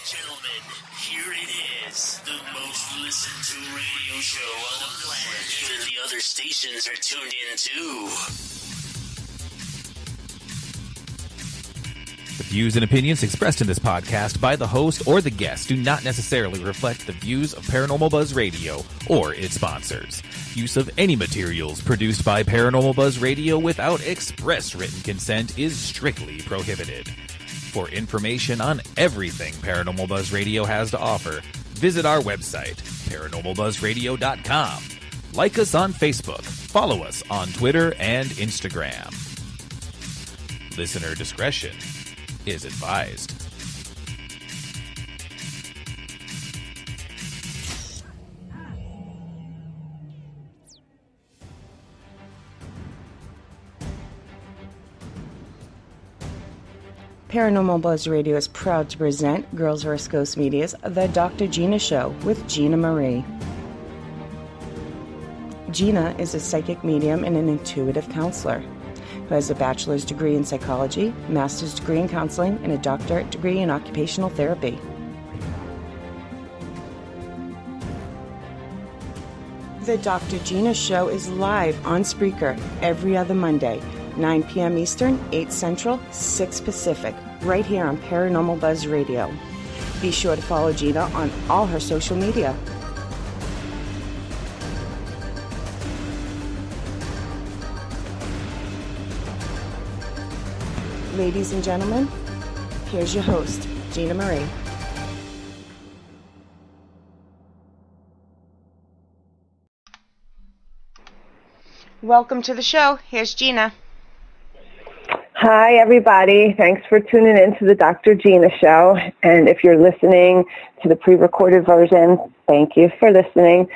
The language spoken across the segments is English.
gentlemen, here it is, the most listened to radio show on the planet. Even the other stations are tuned in too. The views and opinions expressed in this podcast by the host or the guest do not necessarily reflect the views of Paranormal Buzz Radio or its sponsors. Use of any materials produced by Paranormal Buzz Radio without express written consent is strictly prohibited. For information on everything Paranormal Buzz Radio has to offer, visit our website, paranormalbuzzradio.com. Like us on Facebook, follow us on Twitter and Instagram. Listener discretion is advised. Paranormal Buzz Radio is proud to present Girls vs. Ghosts Media's The Dr. Gina Show with Gina Marie. Gina is a psychic medium and an intuitive counselor who has a bachelor's degree in psychology, master's degree in counseling, and a doctorate degree in occupational therapy. The Dr. Gina Show is live on Spreaker every other Monday, 9 p.m. Eastern, 8 Central, 6 Pacific, right here on Paranormal Buzz Radio. Be sure to follow Gina on all her social media. Ladies and gentlemen, here's your host, Gina Marie. Welcome to the show. Here's Gina. Hi, everybody. Thanks for tuning in to the Dr. Gina Show. And if you're listening to the pre-recorded version, thank you for listening.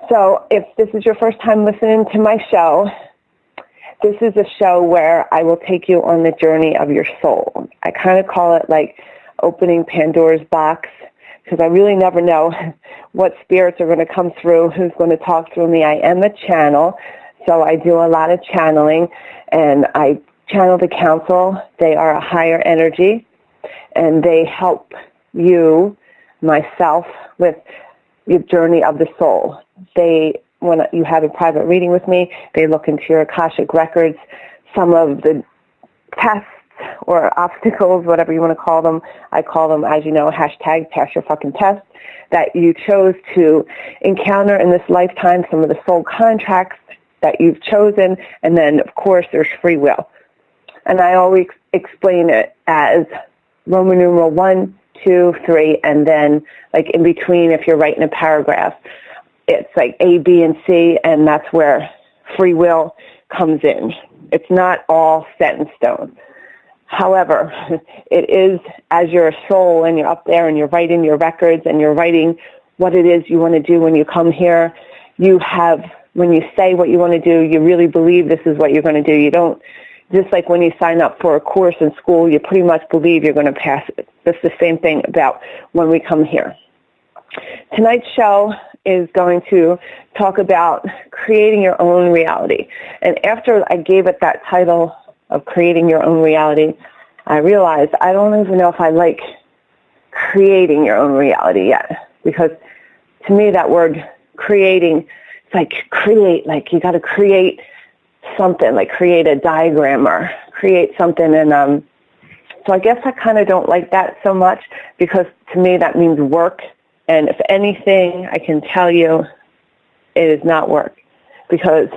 So if this is your first time listening to my show, this is a show where I will take you on the journey of your soul. I kind of call it like opening Pandora's box, because I really never know what spirits are going to come through, who's going to talk through me. I am a channel, so I do a lot of channeling, and I channel the council. They are a higher energy, and they help you, myself, with your journey of the soul. When you have a private reading with me, they look into your Akashic records, some of the tests or obstacles, whatever you want to call them. I call them, as you know, hashtag pass your fucking test, that you chose to encounter in this lifetime, some of the soul contracts that you've chosen, and then, of course, there's free will. And I always explain it as Roman numeral 1, 2, 3, and then, like, in between, if you're writing a paragraph, it's like A, B, and C, and that's where free will comes in. It's not all set in stone. However, it is, as you're a soul and you're up there and you're writing your records and you're writing what it is you want to do when you come here, you have, when you say what you want to do, you really believe this is what you're going to do. You don't, just like when you sign up for a course in school, you pretty much believe you're going to pass it. That's the same thing about when we come here. Tonight's show is going to talk about creating your own reality. And after I gave it that title of creating your own reality, I realized I don't even know if I like creating your own reality yet. Because to me, that word creating, it's like create, like you got to create something, like create a diagram or create something. And so I guess I kind of don't like that so much, because to me that means work. And if anything, I can tell you it is not work. Because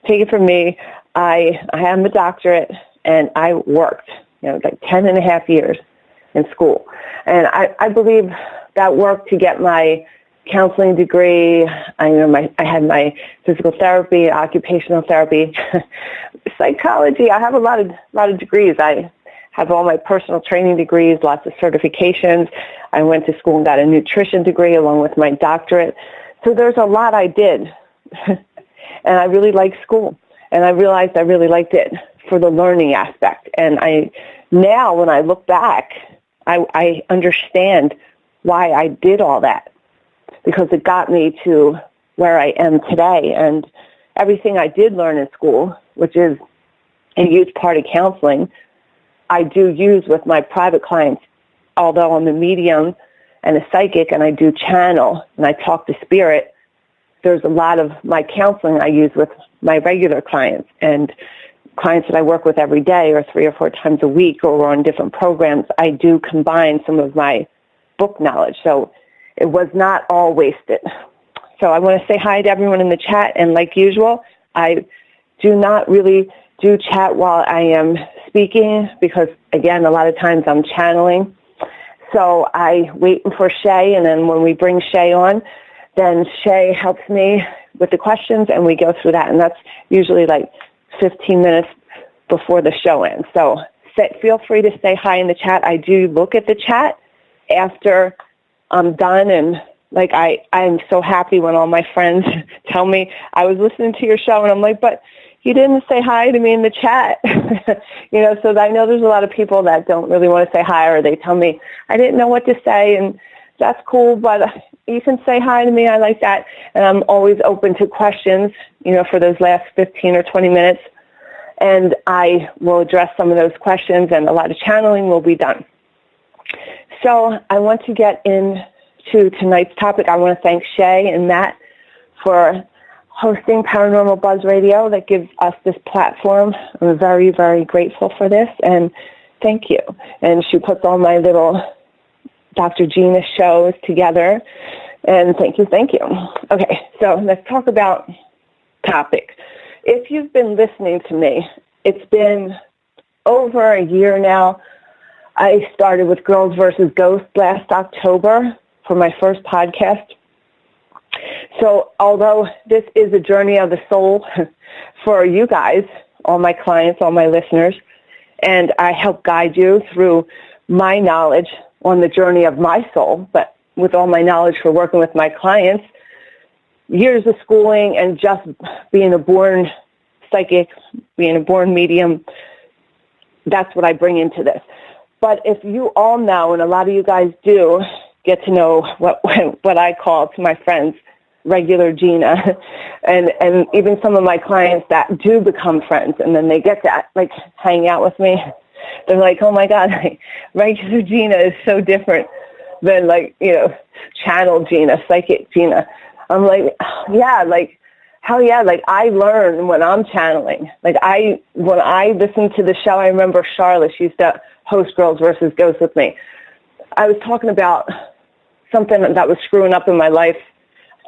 take it from me, I am a doctorate, and I worked, like 10 and a half years in school. And I believe that work to get my counseling degree, I had my physical therapy, occupational therapy, psychology. I have a lot of degrees. I have all my personal training degrees, lots of certifications. I went to school and got a nutrition degree along with my doctorate. So there's a lot I did. And I really liked school. And I realized I really liked it for the learning aspect. And now when I look back, I understand why I did all that, because it got me to where I am today. And everything I did learn in school, which is a huge part of counseling, I do use with my private clients although I'm a medium and a psychic and I do channel and I talk to spirit, there's a lot of my counseling I use with my regular clients and clients that I work with every day or 3 or 4 times a week or on different programs. I do combine some of my book knowledge. So it was not all wasted. So I want to say hi to everyone in the chat. And like usual, I do not really do chat while I am speaking because, again, a lot of times I'm channeling. So I wait for Shay, and then when we bring Shay on, then Shay helps me with the questions, and we go through that. And that's usually like 15 minutes before the show ends. So feel free to say hi in the chat. I do look at the chat after I'm done, and like I'm so happy when all my friends tell me, I was listening to your show, and I'm like, but you didn't say hi to me in the chat. So I know there's a lot of people that don't really want to say hi, or they tell me, I didn't know what to say, and that's cool, but you can say hi to me. I like that. And I'm always open to questions, for those last 15 or 20 minutes, and I will address some of those questions, and a lot of channeling will be done. So I want to get into tonight's topic. I want to thank Shay and Matt for hosting Paranormal Buzz Radio that gives us this platform. I'm very, very grateful for this, and thank you. And she puts all my little Dr. Gina shows together, and thank you. Okay, so let's talk about topic. If you've been listening to me, it's been over a year now. I started with Girls versus Ghosts last October for my first podcast. So although this is a journey of the soul for you guys, all my clients, all my listeners, and I help guide you through my knowledge on the journey of my soul, but with all my knowledge for working with my clients, years of schooling and just being a born psychic, being a born medium, that's what I bring into this. But if you all know, and a lot of you guys do, get to know what I call to my friends, regular Gina, and even some of my clients that do become friends, and then they get to hang out with me. They're like, oh my God, regular Gina is so different than channel Gina, psychic Gina. I'm like, yeah, hell yeah, I learn when I'm channeling. When I listened to the show, I remember Charlotte, she used to host Girls versus Ghosts with me. I was talking about something that was screwing up in my life,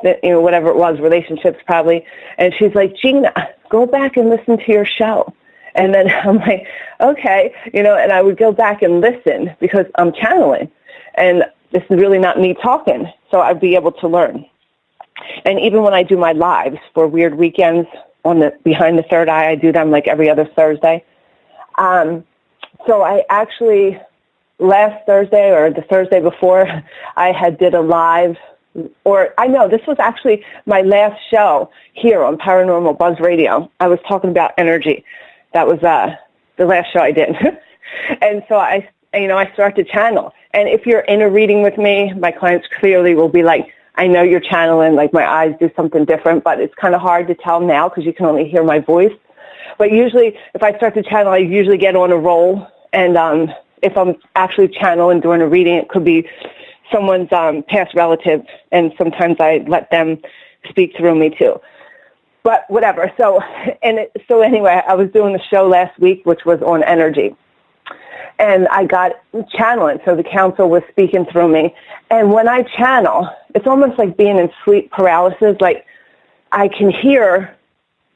whatever it was, relationships probably. And she's like, Gina, go back and listen to your show. And then I'm like, okay, and I would go back and listen because I'm channeling. And this is really not me talking, so I'd be able to learn. And even when I do my lives for Weird Weekends on the Behind the Third Eye, I do them every other Thursday. So I actually, last Thursday or the Thursday before, I had did a live, this was actually my last show here on Paranormal Buzz Radio. I was talking about energy. That was the last show I did. And so I start to channel. And if you're in a reading with me, my clients clearly will be like, I know you're channeling, my eyes do something different, but it's kind of hard to tell now because you can only hear my voice. But usually, if I start to channel, I usually get on a roll. And if I'm actually channeling during a reading, it could be someone's past relative, and sometimes I let them speak through me too. But whatever. So anyway, I was doing the show last week, which was on energy. And I got channeling, so the counsel was speaking through me. And when I channel, it's almost like being in sleep paralysis. I can hear,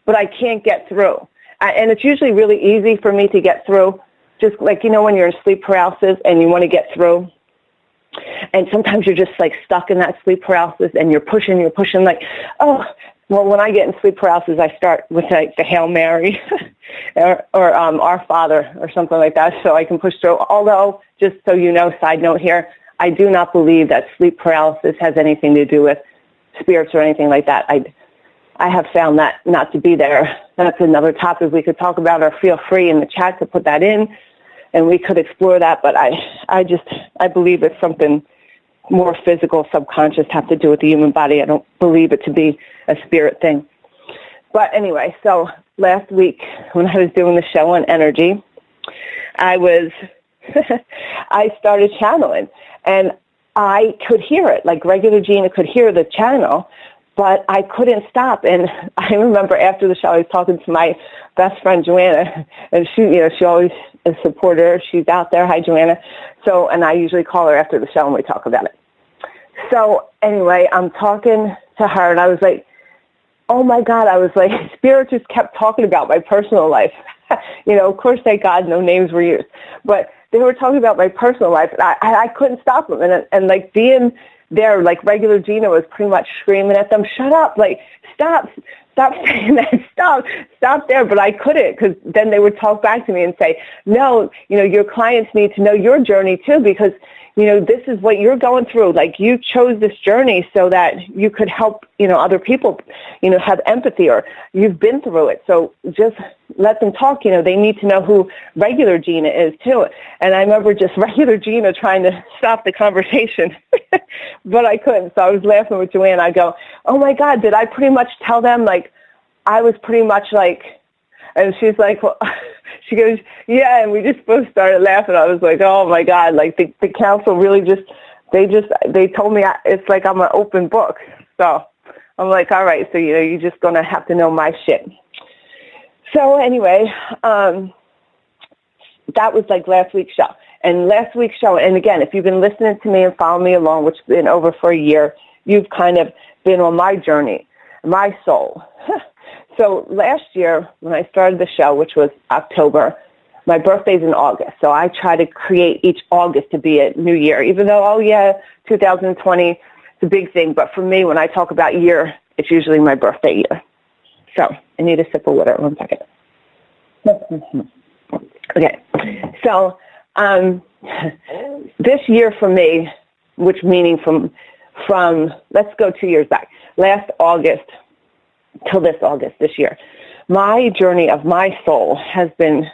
but I can't get through. And it's usually really easy for me to get through, just when you're in sleep paralysis and you want to get through. And sometimes you're just stuck in that sleep paralysis and you're pushing well, when I get in sleep paralysis, I start with the Hail Mary or Our Father or something like that so I can push through. Although, just so you know, side note here, I do not believe that sleep paralysis has anything to do with spirits or anything like that. I have found that not to be there. That's another topic we could talk about, or feel free in the chat to put that in, and we could explore that. But I believe it's something more physical, subconscious, have to do with the human body. I don't believe it to be a spirit thing. But anyway, so last week when I was doing the show on energy, I was I started channeling, and I could hear it, like regular Gina could hear the channel, but I couldn't stop. And I remember after the show, I was talking to my best friend, Joanna, and she always is a supporter. She's out there. Hi, Joanna. So, and I usually call her after the show and we talk about it. So anyway, I'm talking to her and I was like, oh my God, I was like, Spirit just kept talking about my personal life. Of course, thank God, no names were used. But they were talking about my personal life, and I couldn't stop them. And like being there, like regular Gina was pretty much screaming at them, shut up, like stop saying that, stop there. But I couldn't, because then they would talk back to me and say, no, your clients need to know your journey too, because this is what you're going through. Like you chose this journey so that you could help, other people, have empathy, or you've been through it. So just let them talk. They need to know who regular Gina is too. And I remember just regular Gina trying to stop the conversation, but I couldn't. So I was laughing with Joanne. I go, oh my God, did I pretty much tell them like I was pretty much like, and she's like, well, she goes, yeah, and we just both started laughing. I was like, oh my God, like the council really they told me it's like I'm an open book. So I'm like, all right, so you're just gonna have to know my shit. So anyway, that was like last week's show. And last week's show, and again, if you've been listening to me and following me along, which has been over for a year, you've kind of been on my journey, my soul. So last year, when I started the show, which was October, my birthday's in August. So I try to create each August to be a new year, even though, 2020 is a big thing. But for me, when I talk about year, it's usually my birthday year. So I need a sip of water. 1 second. Okay. So this year for me, which meaning from let's go 2 years back, last August till this August this year, my journey of my soul has been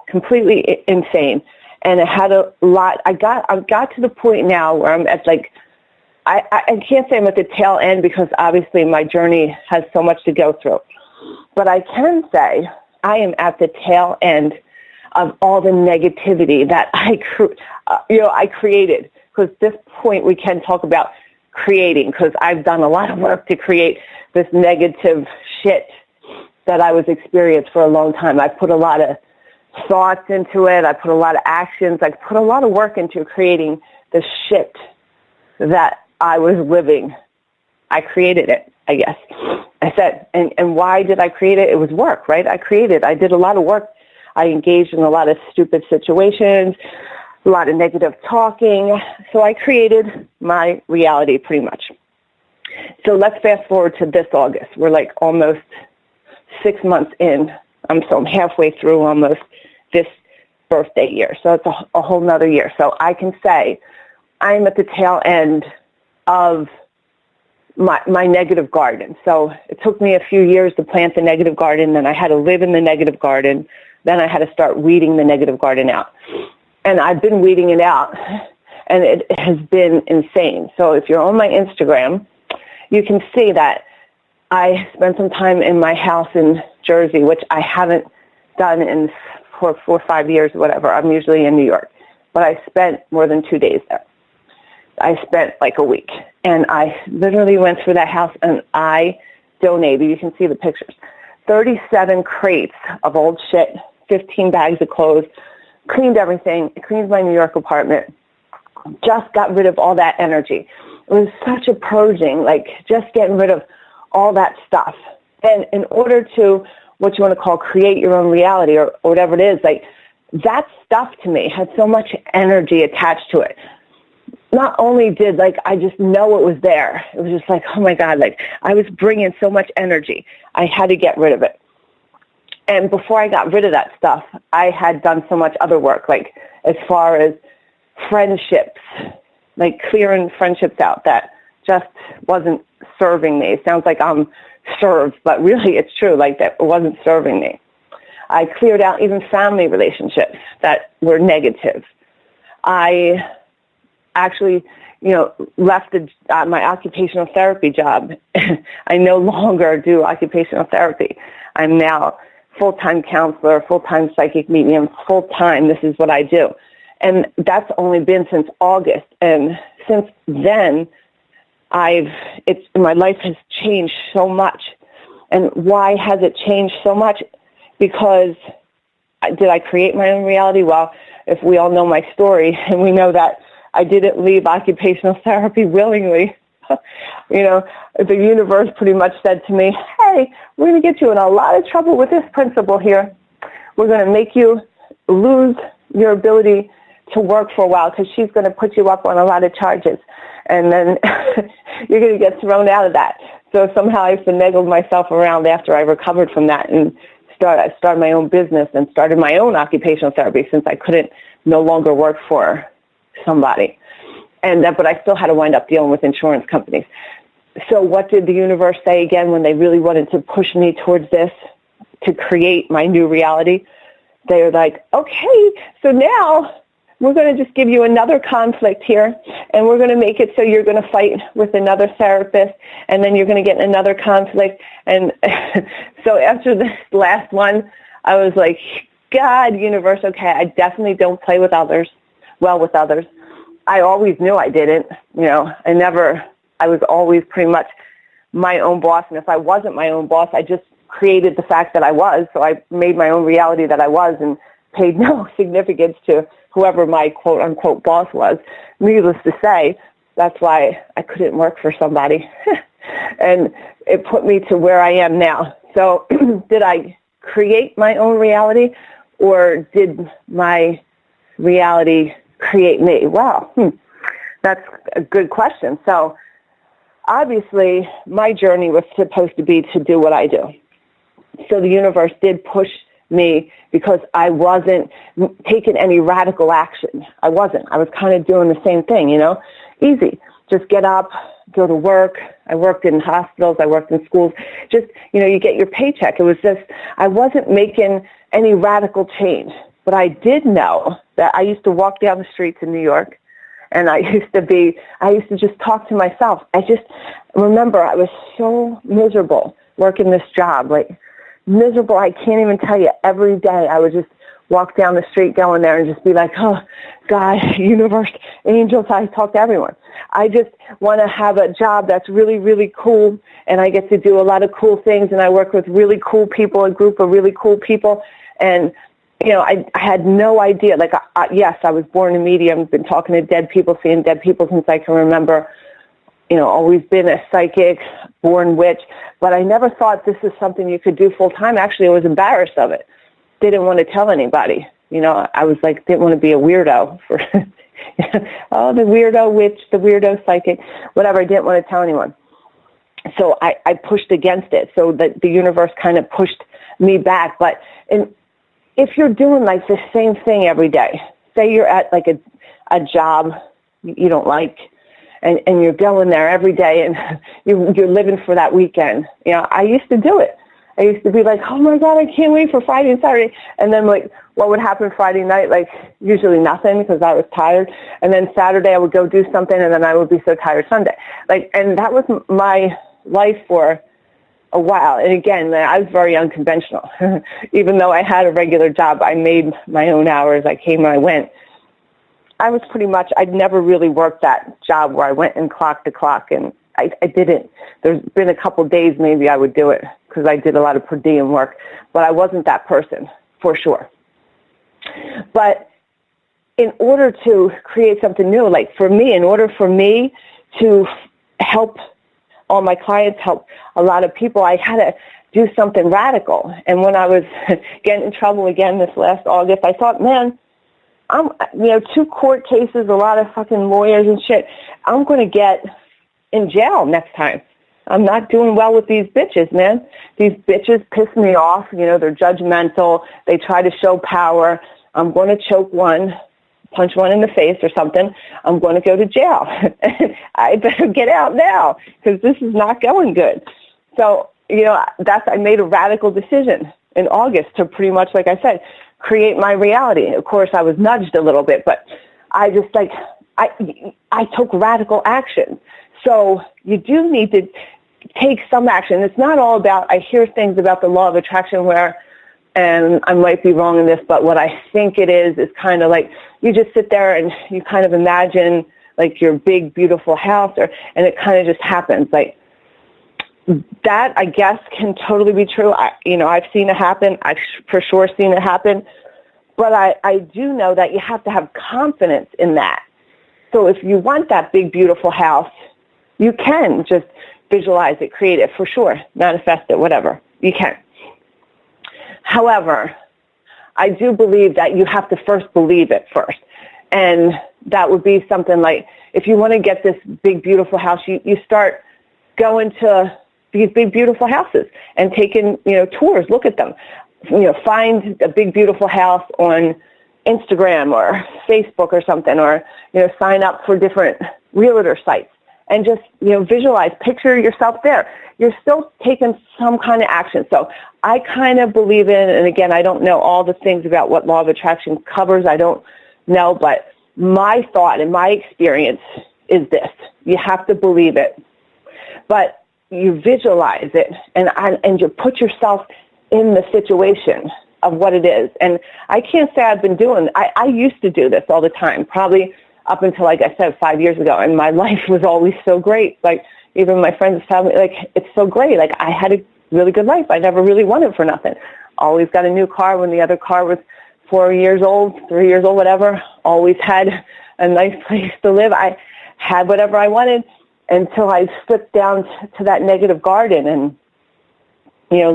completely insane, and it had a lot. I've got to the point now where I'm at like, I can't say I'm at the tail end because obviously my journey has so much to go through, but I can say I am at the tail end of all the negativity that I created. Because at this point we can talk about creating, because I've done a lot of work to create this negative shit that I was experiencing for a long time. I put a lot of thoughts into it. I put a lot of actions. I put a lot of work into creating the shit that I was living. I created it, I guess. I said, and why did I create it? It was work, right? I did a lot of work. I engaged in a lot of stupid situations, a lot of negative talking. So I created my reality pretty much. So let's fast forward to this August. We're like almost 6 months in. I'm halfway through almost this birthday year. So it's a whole nother year. So I can say I'm at the tail end of my negative garden. So it took me a few years to plant the negative garden. Then I had to live in the negative garden. Then I had to start weeding the negative garden out. And I've been weeding it out, and it has been insane. So if you're on my Instagram, you can see that I spent some time in my house in Jersey, which I haven't done in 4 or 5 years or whatever. I'm usually in New York. But I spent more than 2 days there. I spent like a week. And I literally went through that house and I donated, you can see the pictures, 37 crates of old shit, 15 bags of clothes, cleaned everything, cleaned my New York apartment, just got rid of all that energy. It was such a purging, like just getting rid of all that stuff. And in order to, what you want to call, create your own reality or whatever it is, like that stuff to me had so much energy attached to it. Not only did I just know it was there, it was just like, oh my God, I was bringing so much energy. I had to get rid of it. And before I got rid of that stuff, I had done so much other work, as far as friendships, clearing friendships out that just wasn't serving me. It sounds like I'm served, but really it's true, that it wasn't serving me. I cleared out even family relationships that were negative. I actually, left my occupational therapy job. I no longer do occupational therapy. I'm now full-time counselor, full-time psychic medium, full-time. This is what I do. And that's only been since August. And since then, my life has changed so much. And why has it changed so much? Because did I create my own reality? Well, if we all know my story, and we know that I didn't leave occupational therapy willingly, the universe pretty much said to me, hey, we're going to get you in a lot of trouble with this principle here. We're going to make you lose your ability to work for a while because she's going to put you up on a lot of charges. And then you're going to get thrown out of that. So somehow I finagled myself around after I recovered from that and started my own business and started my own occupational therapy since I couldn't no longer work for somebody. But I still had to wind up dealing with insurance companies. So what did the universe say again when they really wanted to push me towards this to create my new reality? They were like, okay, so now we're going to just give you another conflict here, and we're going to make it so you're going to fight with another therapist, and then you're going to get another conflict. And so after this last one, I was like, God, universe, okay, I definitely don't play with others, with others. I always knew I didn't. I was always pretty much my own boss, and if I wasn't my own boss, I just created the fact that I was, so I made my own reality that I was and paid no significance to whoever my quote-unquote boss was. Needless to say, that's why I couldn't work for somebody. And it put me to where I am now. So did I create my own reality, or did my reality create me? Well, that's a good question. So obviously, my journey was supposed to be to do what I do. So the universe did push me because I wasn't taking any radical action. I wasn't. I was kind of doing the same thing, easy. Just get up, go to work. I worked in hospitals. I worked in schools. Just, you get your paycheck. It was just, I wasn't making any radical change. But I did know that I used to walk down the streets in New York, and I used to just talk to myself. I just remember I was so miserable working this job, miserable. I can't even tell you. Every day I would just walk down the street going there and just be like, oh, God, universe, angels. I talk to everyone. I just want to have a job that's really, really cool, and I get to do a lot of cool things, and I work with really cool people, a group of really cool people. And, I had no idea. Yes, I was born in medium. I've been talking to dead people, seeing dead people since I can remember. Always been a psychic, born witch, but I never thought this is something you could do full time. Actually, I was embarrassed of it. Didn't want to tell anybody. I was didn't want to be a weirdo for, the weirdo witch, the weirdo psychic, whatever. I didn't want to tell anyone. So I pushed against it. So that the universe kind of pushed me back. But if you're doing the same thing every day, say you're at a job you don't like, and you're going there every day, and you're living for that weekend. I used to do it. I used to be like, oh my God, I can't wait for Friday and Saturday. And then what would happen Friday night? Usually nothing because I was tired. And then Saturday I would go do something, and then I would be so tired Sunday. And that was my life for a while. And again, I was very unconventional. Even though I had a regular job, I made my own hours. I came and I went. I was I'd never really worked that job where I went and clock to clock, and I didn't. There's been a couple days maybe I would do it because I did a lot of per diem work, but I wasn't that person for sure. But in order to create something new, in order for me to help all my clients, help a lot of people, I had to do something radical. And when I was getting in trouble again this last August, I thought, man, I'm, 2 court cases, a lot of fucking lawyers and shit. I'm going to get in jail next time. I'm not doing well with these bitches, man. These bitches piss me off. They're judgmental. They try to show power. I'm going to choke one, punch one in the face or something. I'm going to go to jail. I better get out now because this is not going good. So, I made a radical decision in August to pretty much, like I said, create my reality. Of course, I was nudged a little bit, but I just I took radical action. So you do need to take some action. It's not all about, I hear things about the law of attraction where and I might be wrong in this, but what I think it is kind of like you just sit there and you kind of imagine like your big, beautiful house, and it kind of just happens. Like that, I guess, can totally be true. I've seen it happen. I've for sure seen it happen. But I do know that you have to have confidence in that. So if you want that big, beautiful house, you can just visualize it, create it, for sure, manifest it, whatever. You can. However, I do believe that you have to first believe it first. And that would be something like, if you want to get this big, beautiful house, you start going to these big, beautiful houses and taking, tours, look at them. Find a big, beautiful house on Instagram or Facebook or something, or, sign up for different realtor sites and just, visualize, picture yourself there. You're still taking some kind of action. So I kind of believe in, and again, I don't know all the things about what law of attraction covers. I don't know, but my thought and my experience is this. You have to believe it, but you visualize it and you put yourself in the situation of what it is. And I can't say I've been doing, I used to do this all the time, probably up until, like I said, 5 years ago. And my life was always so great. Like even my friends tell me, like, it's so great. Like I had a really good life. I never really wanted for nothing. Always got a new car when the other car was 4 years old, 3 years old, whatever. Always had a nice place to live. I had whatever I wanted until I slipped down to that negative garden and,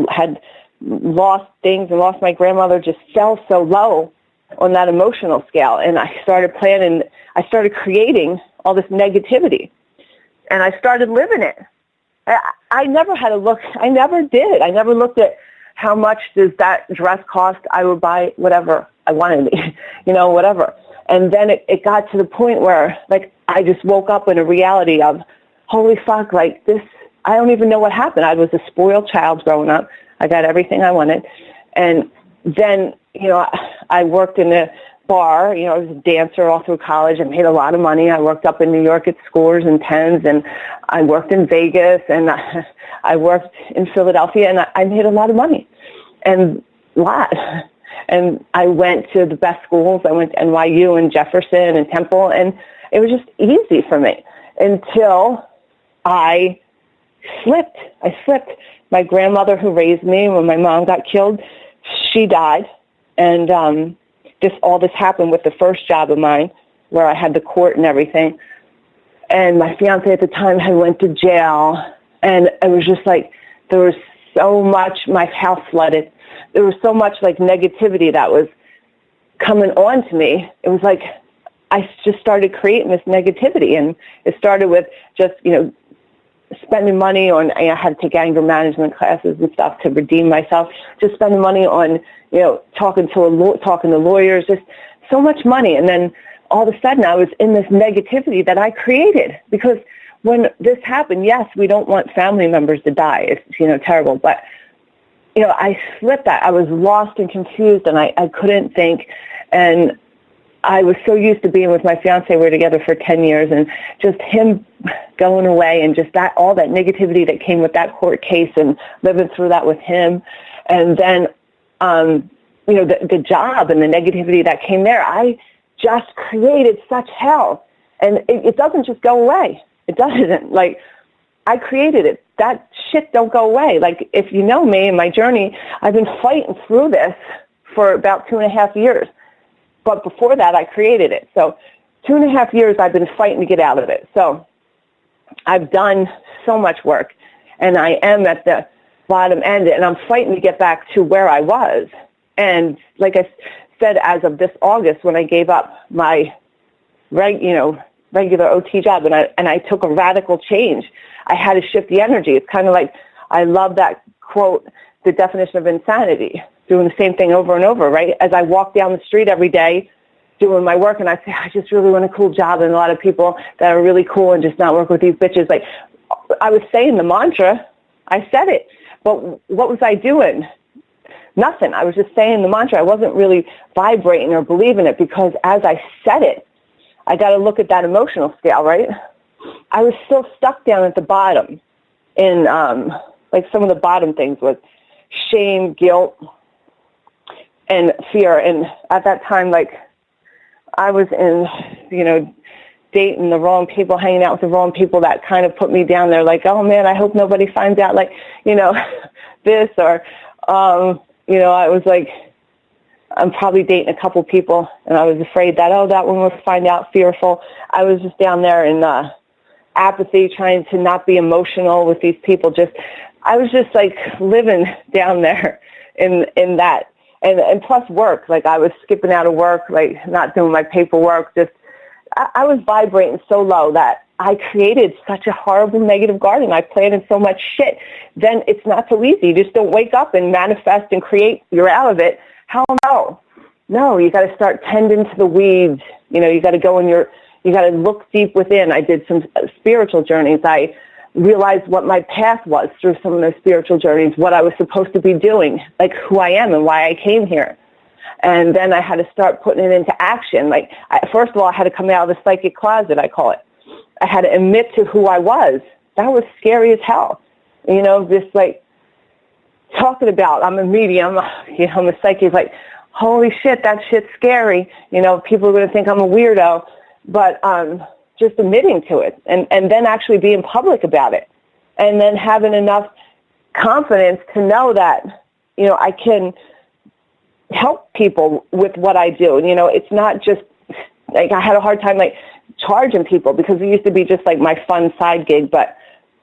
had lost things and lost my grandmother, just fell so low on that emotional scale. And I started planning, I started creating all this negativity, and I started living it. I never had a look. I never did. I never looked at how much does that dress cost. I would buy whatever I wanted, whatever. And then it got to the point where, like, I just woke up in a reality of, holy fuck, like this, I don't even know what happened. I was a spoiled child growing up. I got everything I wanted. And then, I worked in a bar. I was a dancer all through college. I made a lot of money. I worked up in New York at Scores and Tens, and I worked in Vegas, and I worked in Philadelphia, and I made a lot of money. And a lot. And I went to the best schools. I went to NYU and Jefferson and Temple, and it was just easy for me until I slipped. My grandmother who raised me when my mom got killed, she died. And all this happened with the first job of mine where I had the court and everything. And my fiance at the time had went to jail. And it was just like, there was so much, my house flooded. There was so much like negativity that was coming on to me. It was like I just started creating this negativity. And it started with just, spending money on, I had to take anger management classes and stuff to redeem myself, just spending money on, talking to lawyers, just so much money. And then all of a sudden I was in this negativity that I created, because when this happened, yes, we don't want family members to die. It's, terrible. But, I slipped that. I was lost and confused, and I couldn't think. And I was so used to being with my fiance. We were together for 10 years, and just him going away, and just that, all that negativity that came with that court case, and living through that with him. And then, the job and the negativity that came there, I just created such hell. And it doesn't just go away. It doesn't. Like, I created it. That shit don't go away. Like, if you know me and my journey, I've been fighting through this for about 2.5 years. But before that, I created it. So 2.5 years I've been fighting to get out of it. So I've done so much work, and I am at the bottom end, and I'm fighting to get back to where I was. And like I said, as of this August, when I gave up my regular OT job, and I took a radical change, I had to shift the energy. It's kind of like, I love that quote, the definition of insanity, doing the same thing over and over, right? As I walk down the street every day doing my work, and I say, I just really want a cool job, and a lot of people that are really cool and just not work with these bitches. Like, I was saying the mantra, I said it, but what was I doing? Nothing. I was just saying the mantra. I wasn't really vibrating or believing it, because as I said it, I got to look at that emotional scale, right? I was still stuck down at the bottom in, like, some of the bottom things was shame, guilt, and fear. And at that time, like, I was in, dating the wrong people, hanging out with the wrong people that kind of put me down there, like, oh man, I hope nobody finds out, like, this, or, I was like, I'm probably dating a couple people, and I was afraid that, that one will find out, fearful. I was just down there in apathy, trying to not be emotional with these people. I was just like living down there in that. And plus work, like I was skipping out of work, like not doing my paperwork. I was vibrating so low that I created such a horrible negative garden. I planted so much shit. Then it's not so easy. You just don't wake up and manifest and create. You're out of it. Hell no. No, you got to start tending to the weeds. You got to go you got to look deep within. I did some spiritual journeys. I realized what my path was through some of those spiritual journeys, what I was supposed to be doing, like who I am and why I came here. And then I had to start putting it into action. Like, first of all, I had to come out of the psychic closet, I call it. I had to admit to who I was. That was scary as hell. Just like talking about, I'm a medium, I'm a psychic, like, holy shit, that shit's scary. People are going to think I'm a weirdo. But just admitting to it and then actually being public about it, and then having enough confidence to know that, I can help people with what I do. It's not just like I had a hard time like charging people because it used to be just like my fun side gig, but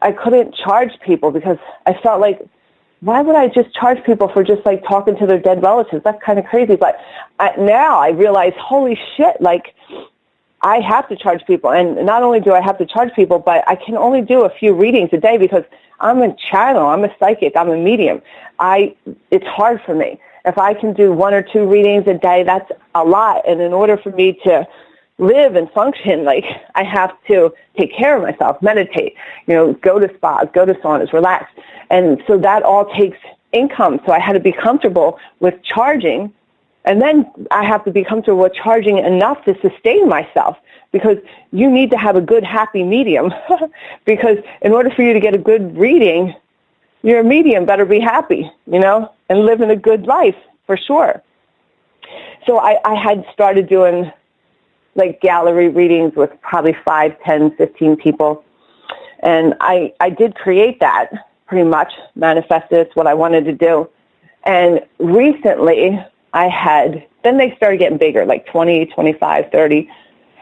I couldn't charge people because I felt like, why would I just charge people for just like talking to their dead relatives? That's kind of crazy. But now I realize, holy shit, like, I have to charge people, and not only do I have to charge people, but I can only do a few readings a day because I'm a channel, I'm a psychic, I'm a medium. It's hard for me. If I can do 1 or 2 readings a day, that's a lot. And in order for me to live and function, like, I have to take care of myself, meditate, go to spas, go to saunas, relax. And so that all takes income. So I had to be comfortable with charging. And then I have to be comfortable with charging enough to sustain myself, because you need to have a good, happy medium. Because in order for you to get a good reading, your medium better be happy, and living a good life for sure. So I had started doing like gallery readings with probably 5, 10, 15 people. And I did create that pretty much, manifested. It's what I wanted to do. And recently, then they started getting bigger, like 20, 25, 30.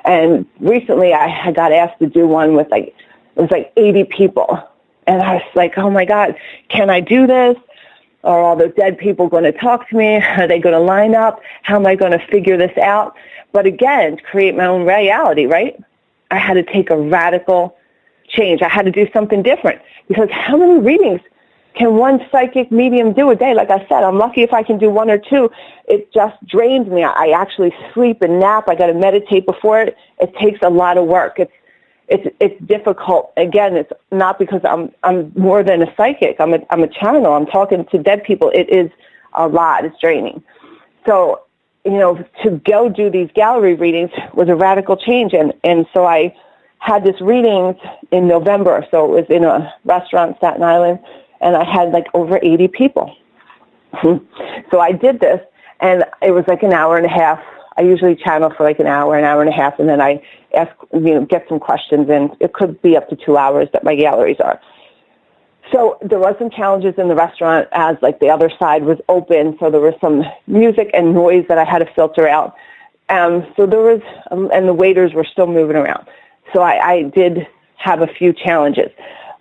And recently I got asked to do one with it was 80 people. And I was like, oh my God, can I do this? Are all those dead people going to talk to me? Are they going to line up? How am I going to figure this out? But again, create my own reality, right? I had to take a radical change. I had to do something different, because how many readings can one psychic medium do a day? Like I said, I'm lucky if I can do 1 or 2. It just drains me. I actually sleep and nap. I got to meditate before it. It takes a lot of work. It's difficult. Again, it's not because I'm more than a psychic. I'm a channel. I'm talking to dead people. It is a lot. It's draining. So, to go do these gallery readings was a radical change. And so I had this reading in November. So it was in a restaurant in Staten Island. And I had like over 80 people. So I did this, and it was like an hour and a half. I usually channel for like an hour and a half, and then I ask, get some questions, and it could be up to 2 hours that my galleries are. So there was some challenges in the restaurant as like the other side was open, so there was some music and noise that I had to filter out. So there was, and the waiters were still moving around. So I did have a few challenges.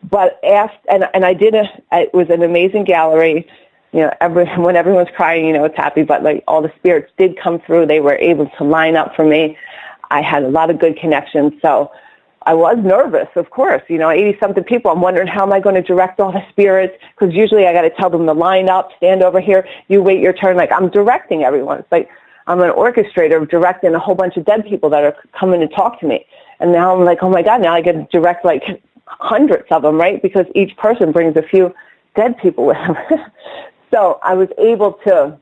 But I did it was an amazing gallery. When everyone's crying, it's happy, but like all the spirits did come through. They were able to line up for me. I had a lot of good connections. So I was nervous, of course, 80-something people. I'm wondering, how am I going to direct all the spirits? Because usually I got to tell them to line up, stand over here, you wait your turn. Like, I'm directing everyone. It's like I'm an orchestrator directing a whole bunch of dead people that are coming to talk to me. And now I'm like, oh my God, now I get to direct like hundreds of them, right? Because each person brings a few dead people with them. So I was able to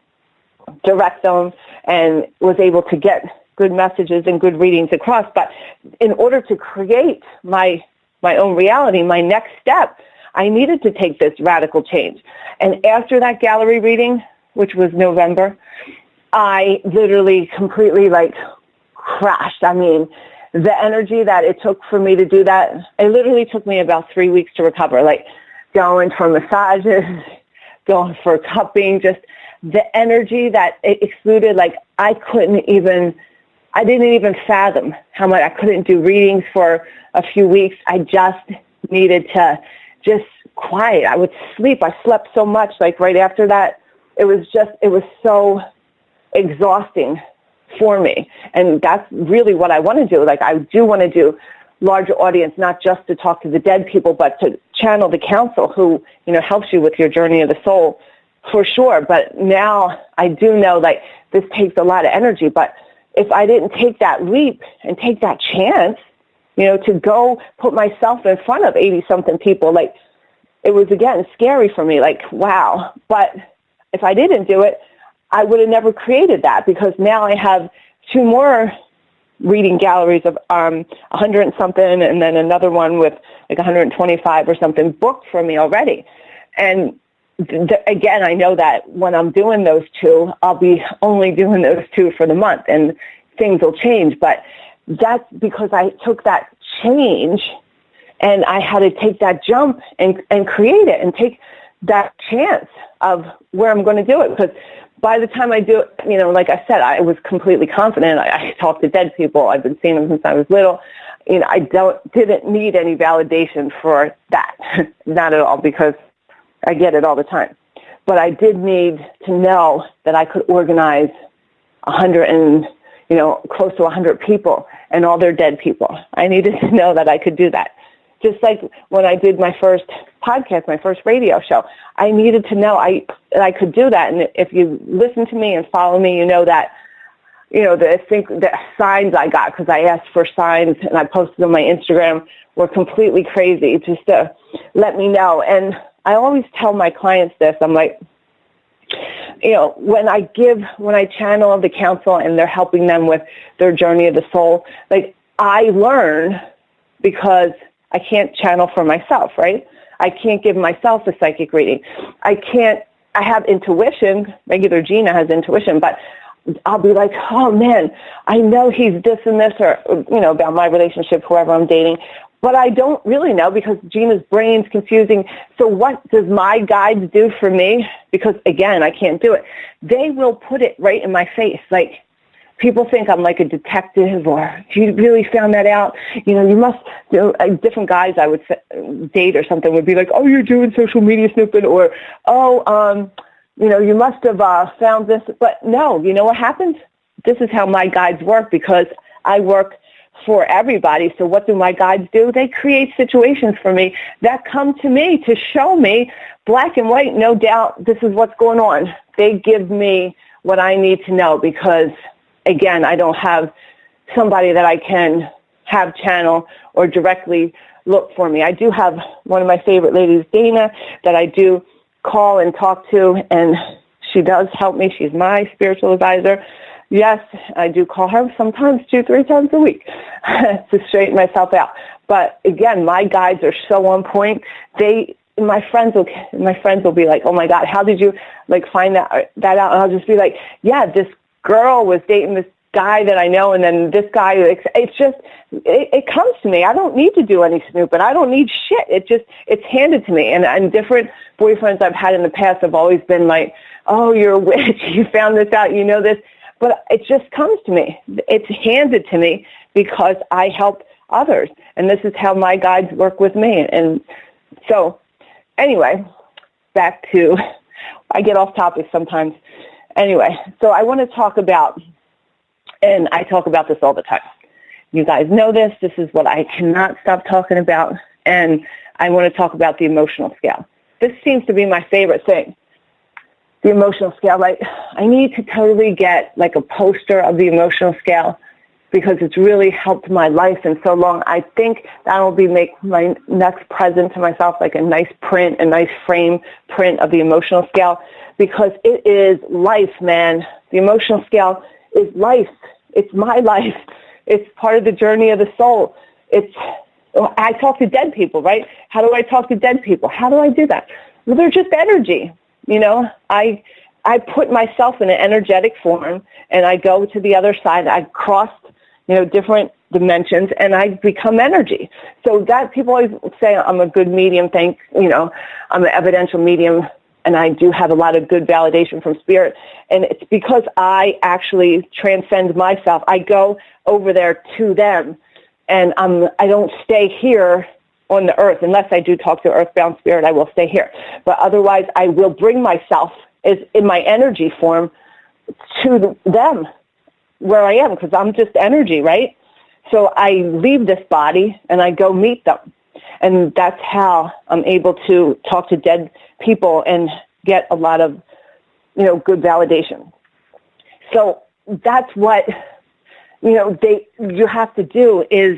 direct them and was able to get good messages and good readings across. But in order to create my own reality, my next step, I needed to take this radical change. And after that gallery reading, which was November, I literally completely crashed. I mean, the energy that it took for me to do that, it literally took me about 3 weeks to recover, going for massages, going for cupping, just the energy that it exuded, I didn't even fathom how much. I couldn't do readings for a few weeks. I just needed to just quiet. I would sleep. I slept so much, right after that. It was so exhausting for me. And that's really what I want to do. I do want to do larger audience, not just to talk to the dead people, but to channel the counsel who, helps you with your journey of the soul, for sure. But now I do know, this takes a lot of energy. But if I didn't take that leap and take that chance, to go put myself in front of 80-something people, it was, again, scary for me, wow. But if I didn't do it, I would have never created that, because now I have 2 more reading galleries of 100 and something, and then another one with 125 or something booked for me already. And again, I know that when I'm doing those 2, I'll be only doing those 2 for the month, and things will change. But that's because I took that change, and I had to take that jump and create it and take that chance of where I'm going to do it. Because by the time I do it, like I said, I was completely confident. I talked to dead people. I've been seeing them since I was little. I didn't need any validation for that, not at all, because I get it all the time. But I did need to know that I could organize 100 and, close to 100 people and all their dead people. I needed to know that I could do that. Just like when I did my first podcast, my first radio show, I needed to know I could do that. And if you listen to me and follow me, you know that, the signs I got, because I asked for signs and I posted on my Instagram, were completely crazy, just to let me know. And I always tell my clients this. I'm like, when I channel the counsel and they're helping them with their journey of the soul, I learn, because I can't channel for myself, right? I can't give myself a psychic reading. I have intuition. Regular Gina has intuition, but I'll be like, oh man, I know he's this and this, or, about my relationship, whoever I'm dating, but I don't really know, because Gina's brain's confusing. So what does my guides do for me? Because again, I can't do it. They will put it right in my face. People think I'm like a detective, or you really found that out. You must, different guys I would date or something would be like, oh, you're doing social media snooping, or, you must have found this. But no, you know what happens? This is how my guides work, because I work for everybody. So what do my guides do? They create situations for me that come to me to show me black and white, no doubt, this is what's going on. They give me what I need to know, because again, I don't have somebody that I can have channel or directly look for me. I do have one of my favorite ladies, Gina, that I do call and talk to, and she does help me. She's my spiritual advisor. Yes, I do call her sometimes 2-3 times a week to straighten myself out. But again, my guides are so on point. My friends will be like, oh my God, how did you find that out? And I'll just be like, yeah, this girl was dating this guy that I know, and then this guy, it comes to me. I don't need to do any snooping. I don't need shit. It's handed to me. And different boyfriends I've had in the past have always been like, oh, you're a witch. You found this out. You know this. But it just comes to me. It's handed to me because I help others. And this is how my guides work with me. And so anyway, back to, I get off topic sometimes. Anyway, so I want to talk about, and I talk about this all the time. You guys know this. This is what I cannot stop talking about. And I want to talk about the emotional scale. This seems to be my favorite thing. The emotional scale. I need to totally get a poster of the emotional scale, because it's really helped my life in so long. I think that will make my next present to myself, a nice print, a nice frame print of the emotional scale, because it is life, man. The emotional scale is life. It's my life. It's part of the journey of the soul. I talk to dead people, right? How do I talk to dead people? How do I do that? Well, they're just energy. I put myself in an energetic form, and I go to the other side. I cross, different dimensions, and I become energy. So that people always say I'm a good medium. I'm an evidential medium, and I do have a lot of good validation from spirit. And it's because I actually transcend myself. I go over there to them, and I don't stay here on the earth. Unless I do talk to earthbound spirit, I will stay here. But otherwise, I will bring myself is in my energy form to them where I am, because I'm just energy, right? So I leave this body and I go meet them. And that's how I'm able to talk to dead people and get a lot of, good validation. So that's what, you have to do is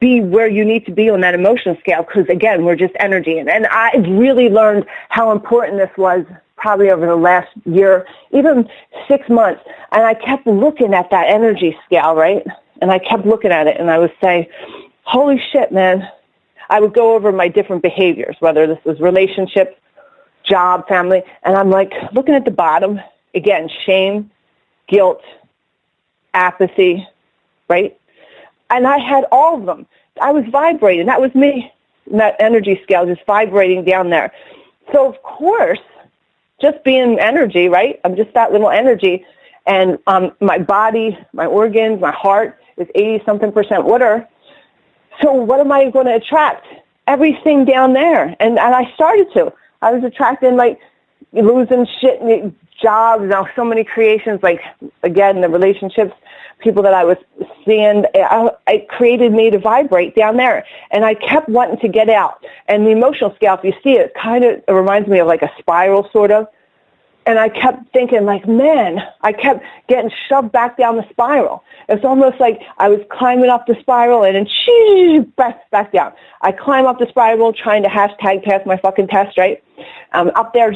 be where you need to be on that emotional scale, because, again, we're just energy. And I really learned how important this was probably over the last year, even 6 months. And I kept looking at that energy scale, right? And I kept looking at it, and I would say, holy shit, man. I would go over my different behaviors, whether this was relationships, job, family, and I'm like looking at the bottom, again, shame, guilt, apathy, right? And I had all of them. I was vibrating. That was me, that energy scale, just vibrating down there. So, of course, just being energy, right? I'm just that little energy. And my body, my organs, my heart is 80-something% water. So what am I going to attract? Everything down there. And I started to. I was attracting, losing shit, jobs, so many creations, again, the relationships, people that I was seeing, it created me to vibrate down there. And I kept wanting to get out. And the emotional scale, if you see it, it reminds me of a spiral, sort of. And I kept thinking, man, I kept getting shoved back down the spiral. It's almost like I was climbing up the spiral and then back down. I climb up the spiral trying to hashtag pass my fucking test, right? Up there,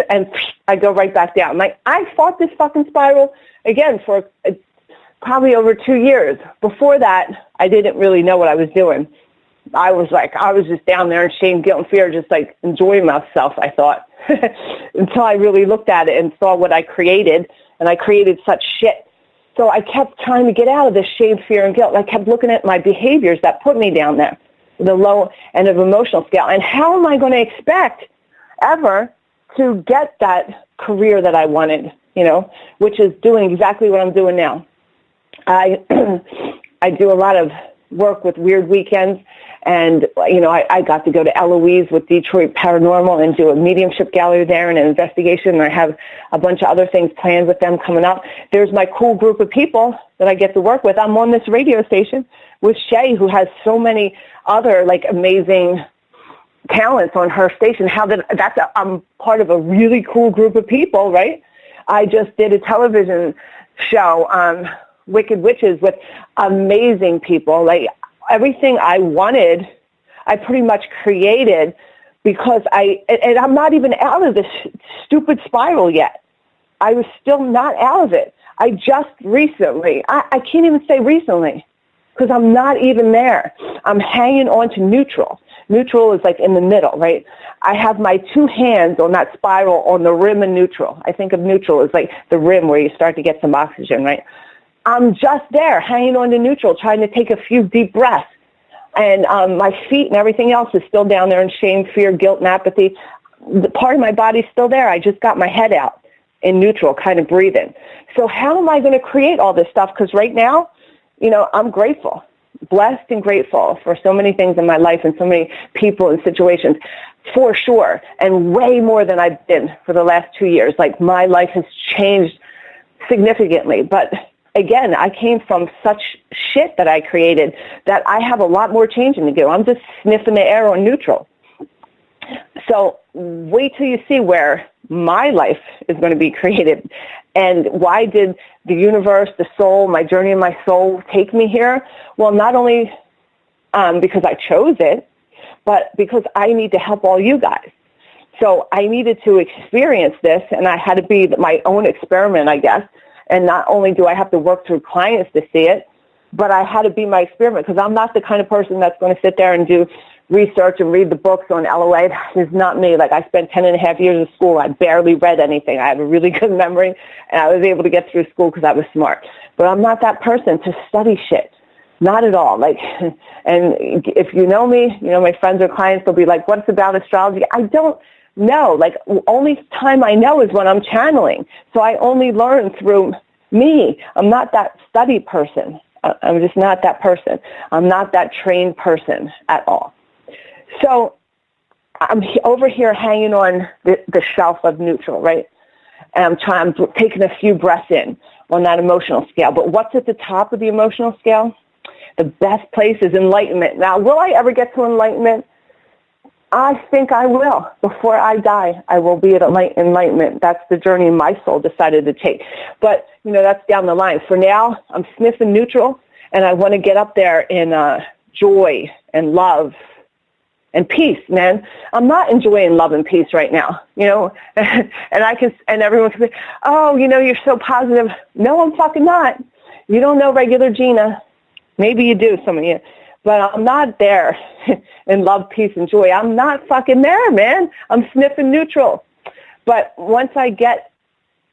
and I go right back down. I fought this fucking spiral, again, for probably over 2 years. Before that, I didn't really know what I was doing. I was just down there in shame, guilt, and fear, just enjoying myself, I thought, until I really looked at it and saw what I created, and I created such shit. So I kept trying to get out of this shame, fear, and guilt. I kept looking at my behaviors that put me down there, the low end of emotional scale. And how am I going to expect ever to get that career that I wanted, which is doing exactly what I'm doing now? I do a lot of work with Weird Weekends, and, I got to go to Eloise with Detroit Paranormal and do a mediumship gallery there and an investigation, and I have a bunch of other things planned with them coming up. There's my cool group of people that I get to work with. I'm on this radio station with Shay, who has so many other, amazing talents on her station. I'm part of a really cool group of people, right? I just did a television show on Wicked Witches with amazing people. Everything I wanted, I pretty much created, because I'm not even out of this stupid spiral yet. I was still not out of it. I just recently, I can't even say recently, because I'm not even there. I'm hanging on to neutral. Neutral is in the middle, right? I have my two hands on that spiral on the rim of neutral. I think of neutral as the rim where you start to get some oxygen, right? I'm just there, hanging on to neutral, trying to take a few deep breaths. And my feet and everything else is still down there in shame, fear, guilt, and apathy. The part of my body's still there. I just got my head out in neutral, kind of breathing. So how am I going to create all this stuff? Because right now, I'm grateful, blessed and grateful for so many things in my life and so many people and situations, for sure, and way more than I've been for the last 2 years. My life has changed significantly, but again, I came from such shit that I created that I have a lot more changing to do. I'm just sniffing the air on neutral. So wait till you see where my life is going to be created. And why did the universe, the soul, my journey in my soul take me here? Well, not only because I chose it, but because I need to help all you guys. So I needed to experience this, and I had to be my own experiment, I guess. And not only do I have to work through clients to see it, but I had to be my experiment, because I'm not the kind of person that's going to sit there and do research and read the books on LOA. That is not me. Like, I spent 10.5 years in school. I barely read anything. I have a really good memory, and I was able to get through school because I was smart. But I'm not that person to study shit. Not at all. Like, and if you know me, you know, my friends or clients, they'll be like, what's about astrology? I don't know. Like, only time I know is when I'm channeling. So I only learn through me. I'm not that study person. I'm just not that person. I'm not that trained person at all. So I'm over here hanging on the shelf of neutral, right? And I'm taking a few breaths in on that emotional scale. But what's at the top of the emotional scale? The best place is enlightenment. Now, will I ever get to enlightenment? I think I will. Before I die, I will be at enlightenment. That's the journey my soul decided to take. But, you know, that's down the line. For now, I'm sniffing neutral, and I want to get up there in joy and love and peace, man. I'm not enjoying love and peace right now, you know, and everyone can say, oh, you know, you're so positive. No, I'm fucking not. You don't know regular Gina. Maybe you do, some of you. But I'm not there in love, peace, and joy. I'm not fucking there, man. I'm sniffing neutral. But once I get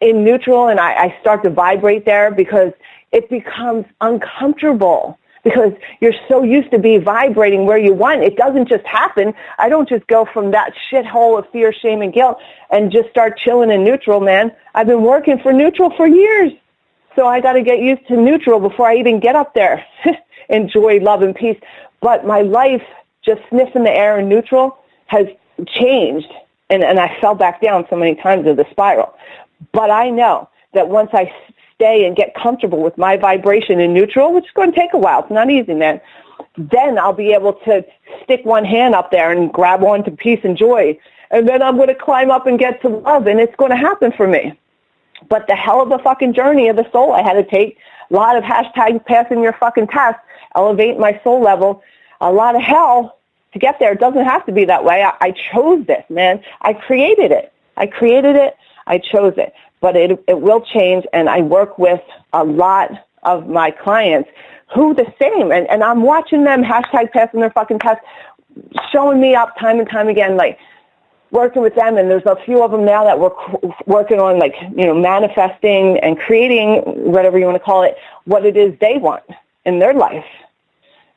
in neutral and I start to vibrate there, because it becomes uncomfortable, because you're so used to be vibrating where you want. It doesn't just happen. I don't just go from that shithole of fear, shame, and guilt and just start chilling in neutral, man. I've been working for neutral for years. So I got to get used to neutral before I even get up there. Enjoy love and peace. But my life, just sniffing the air in neutral, has changed. And I fell back down so many times of the spiral. But I know that once I stay and get comfortable with my vibration in neutral, which is going to take a while, it's not easy, man, then I'll be able to stick one hand up there and grab on to peace and joy. And then I'm going to climb up and get to love, and it's going to happen for me. But the hell of a fucking journey of the soul I had to take, a lot of hashtags passing your fucking test, elevate my soul level, a lot of hell to get there. It doesn't have to be that way. I chose this, man. I created it. I chose it. But it will change, and I work with a lot of my clients who the same. And I'm watching them hashtag passing their fucking test, showing me up time and time again, like, working with them, and there's a few of them now that we're working on, like, you know, manifesting and creating, whatever you want to call it, what it is they want in their life.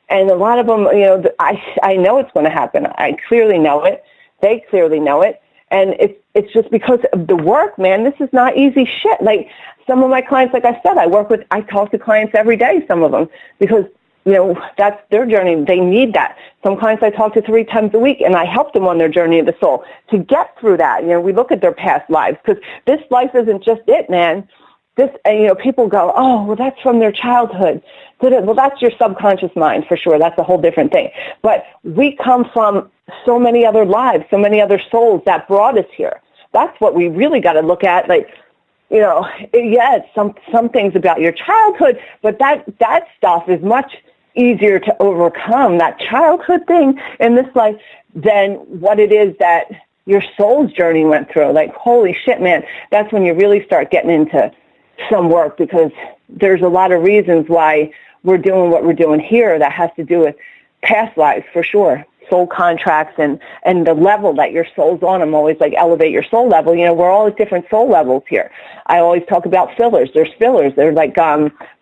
And a lot of them, you know, I know it's going to happen. I clearly know it. They clearly know it. And it's just because of the work, man. This is not easy shit. Like, some of my clients, like I said, I talk to clients every day, some of them, because, you know, that's their journey. They need that. Some clients I talk to 3 times a week, and I help them on their journey of the soul to get through that. You know, we look at their past lives, because this life isn't just it, man. This, and, you know, people go, oh, well, that's from their childhood. Well, that's your subconscious mind, for sure. That's a whole different thing. But we come from so many other lives, so many other souls that brought us here. That's what we really got to look at. Like, you know, yeah, it's some things about your childhood, but that stuff is much easier to overcome, that childhood thing in this life, than what it is that your soul's journey went through. Like, holy shit, man, that's when you really start getting into some work, because there's a lot of reasons why we're doing what we're doing here that has to do with past lives, for sure. Soul contracts and the level that your soul's on. I'm always like, elevate your soul level. You know, we're all at different soul levels here. I always talk about fillers. There's fillers. They're like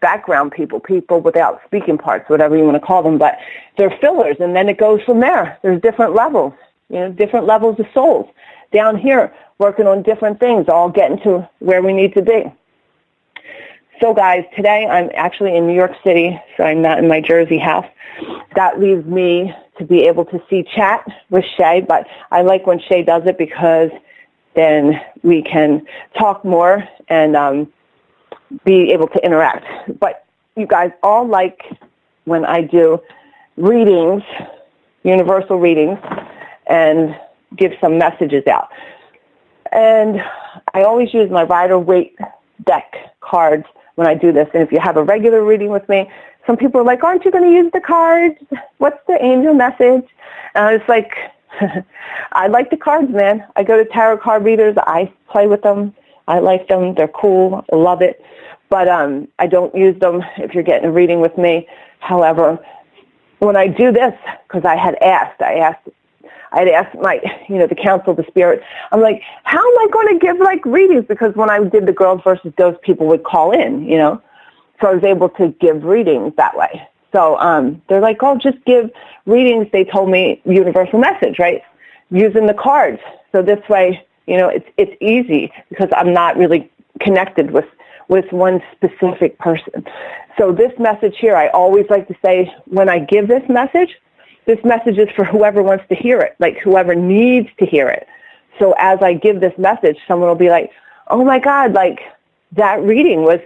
background people without speaking parts, whatever you want to call them. But they're fillers, and then it goes from there. There's different levels, you know, different levels of souls. Down here, working on different things, all getting to where we need to be. So, guys, today I'm actually in New York City, so I'm not in my Jersey house. That leaves me to be able to chat with Shay, but I like when Shay does it, because then we can talk more and be able to interact. But you guys all like when I do readings, universal readings, and give some messages out. And I always use my Rider-Waite deck cards when I do this. And if you have a regular reading with me, some people are like, aren't you going to use the cards? What's the angel message? And I was like, I like the cards, man. I go to tarot card readers. I play with them. I like them. They're cool. I love it. But I don't use them if you're getting a reading with me. However, when I do this, because I had asked my, the council, the spirit, I'm like, how am I going to give like readings? Because when I did the girls versus ghosts, people would call in, so I was able to give readings that way. So they're like, oh, just give readings. They told me universal message, right? Using the cards. So this way, it's easy because I'm not really connected with one specific person. So this message here, I always like to say when I give this message is for whoever wants to hear it, like whoever needs to hear it. So as I give this message, someone will be like, oh my God, like that reading was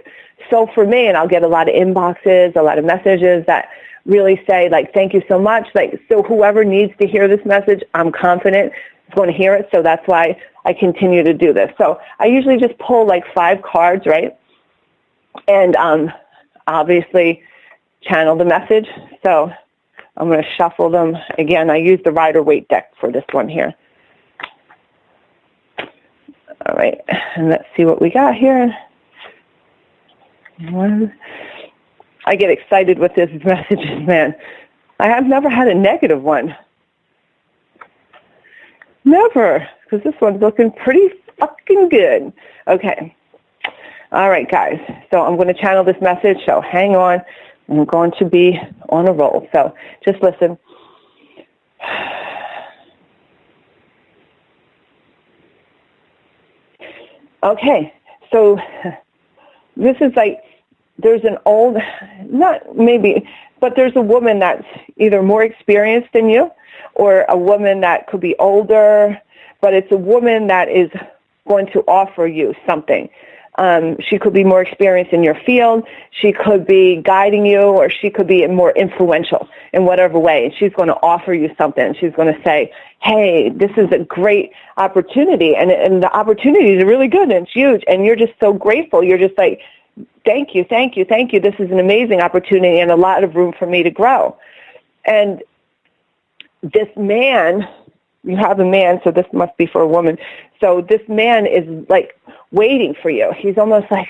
so for me. And I'll get a lot of inboxes, a lot of messages that really say like, thank you so much. Like, so whoever needs to hear this message, I'm confident is going to hear it. So that's why I continue to do this. So I usually just pull like 5 cards, right? And obviously channel the message. So I'm going to shuffle them. Again, I use the Rider-Waite deck for this one here. All right, and let's see what we got here. I get excited with this messages, man. I have never had a negative one. Never, because this one's looking pretty fucking good. Okay. All right, guys. So I'm going to channel this message, so hang on. I'm going to be on a roll. So just listen. Okay. So this is like, there's an old, not maybe, but there's a woman that's either more experienced than you or a woman that could be older, but it's a woman that is going to offer you something. She could be more experienced in your field. She could be guiding you, or she could be more influential in whatever way. And she's going to offer you something. She's going to say, hey, this is a great opportunity. And the opportunities are really good and it's huge. And you're just so grateful. You're just like, thank you, thank you, thank you. This is an amazing opportunity and a lot of room for me to grow. And this man, you have a man, so this must be for a woman. So this man is like waiting for you. He's almost like,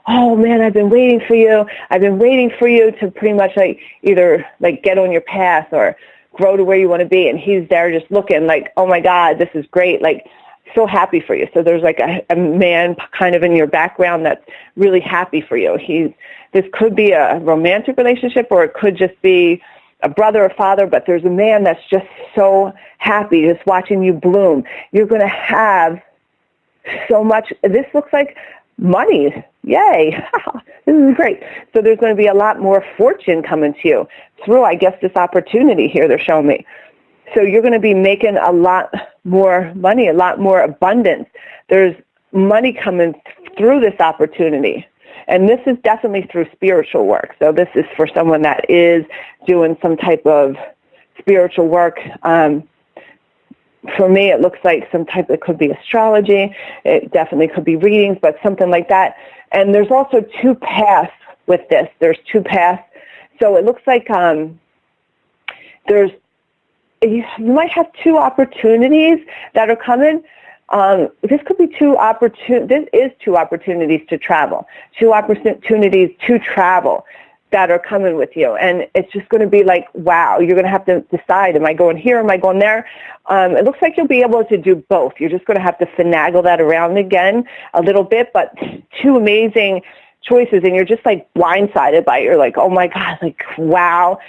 oh man, I've been waiting for you. I've been waiting for you to pretty much like either like get on your path or grow to where you want to be. And he's there just looking like, oh my God, this is great. Like so happy for you. So there's like a man kind of in your background that's really happy for you. This could be a romantic relationship or it could just be a brother or father, but there's a man that's just so happy just watching you bloom. You're going to have so much. This looks like money. Yay. This is great. So there's going to be a lot more fortune coming to you through, I guess, this opportunity here they're showing me. So you're going to be making a lot more money, a lot more abundance. There's money coming through this opportunity. And this is definitely through spiritual work. So this is for someone that is doing some type of spiritual work. For me, it looks like some type, it could be astrology. It definitely could be readings, but something like that. And there's also 2 paths with this. There's 2 paths. So it looks like you might have 2 opportunities that are coming. This could be 2 opportunities. This is 2 opportunities to travel. 2 opportunities to travel that are coming with you. And it's just going to be like, wow, you're going to have to decide, am I going here, am I going there? It looks like you'll be able to do both. You're just going to have to finagle that around again a little bit, but 2 amazing choices, and you're just like blindsided by it. You're like, oh my God, like, wow.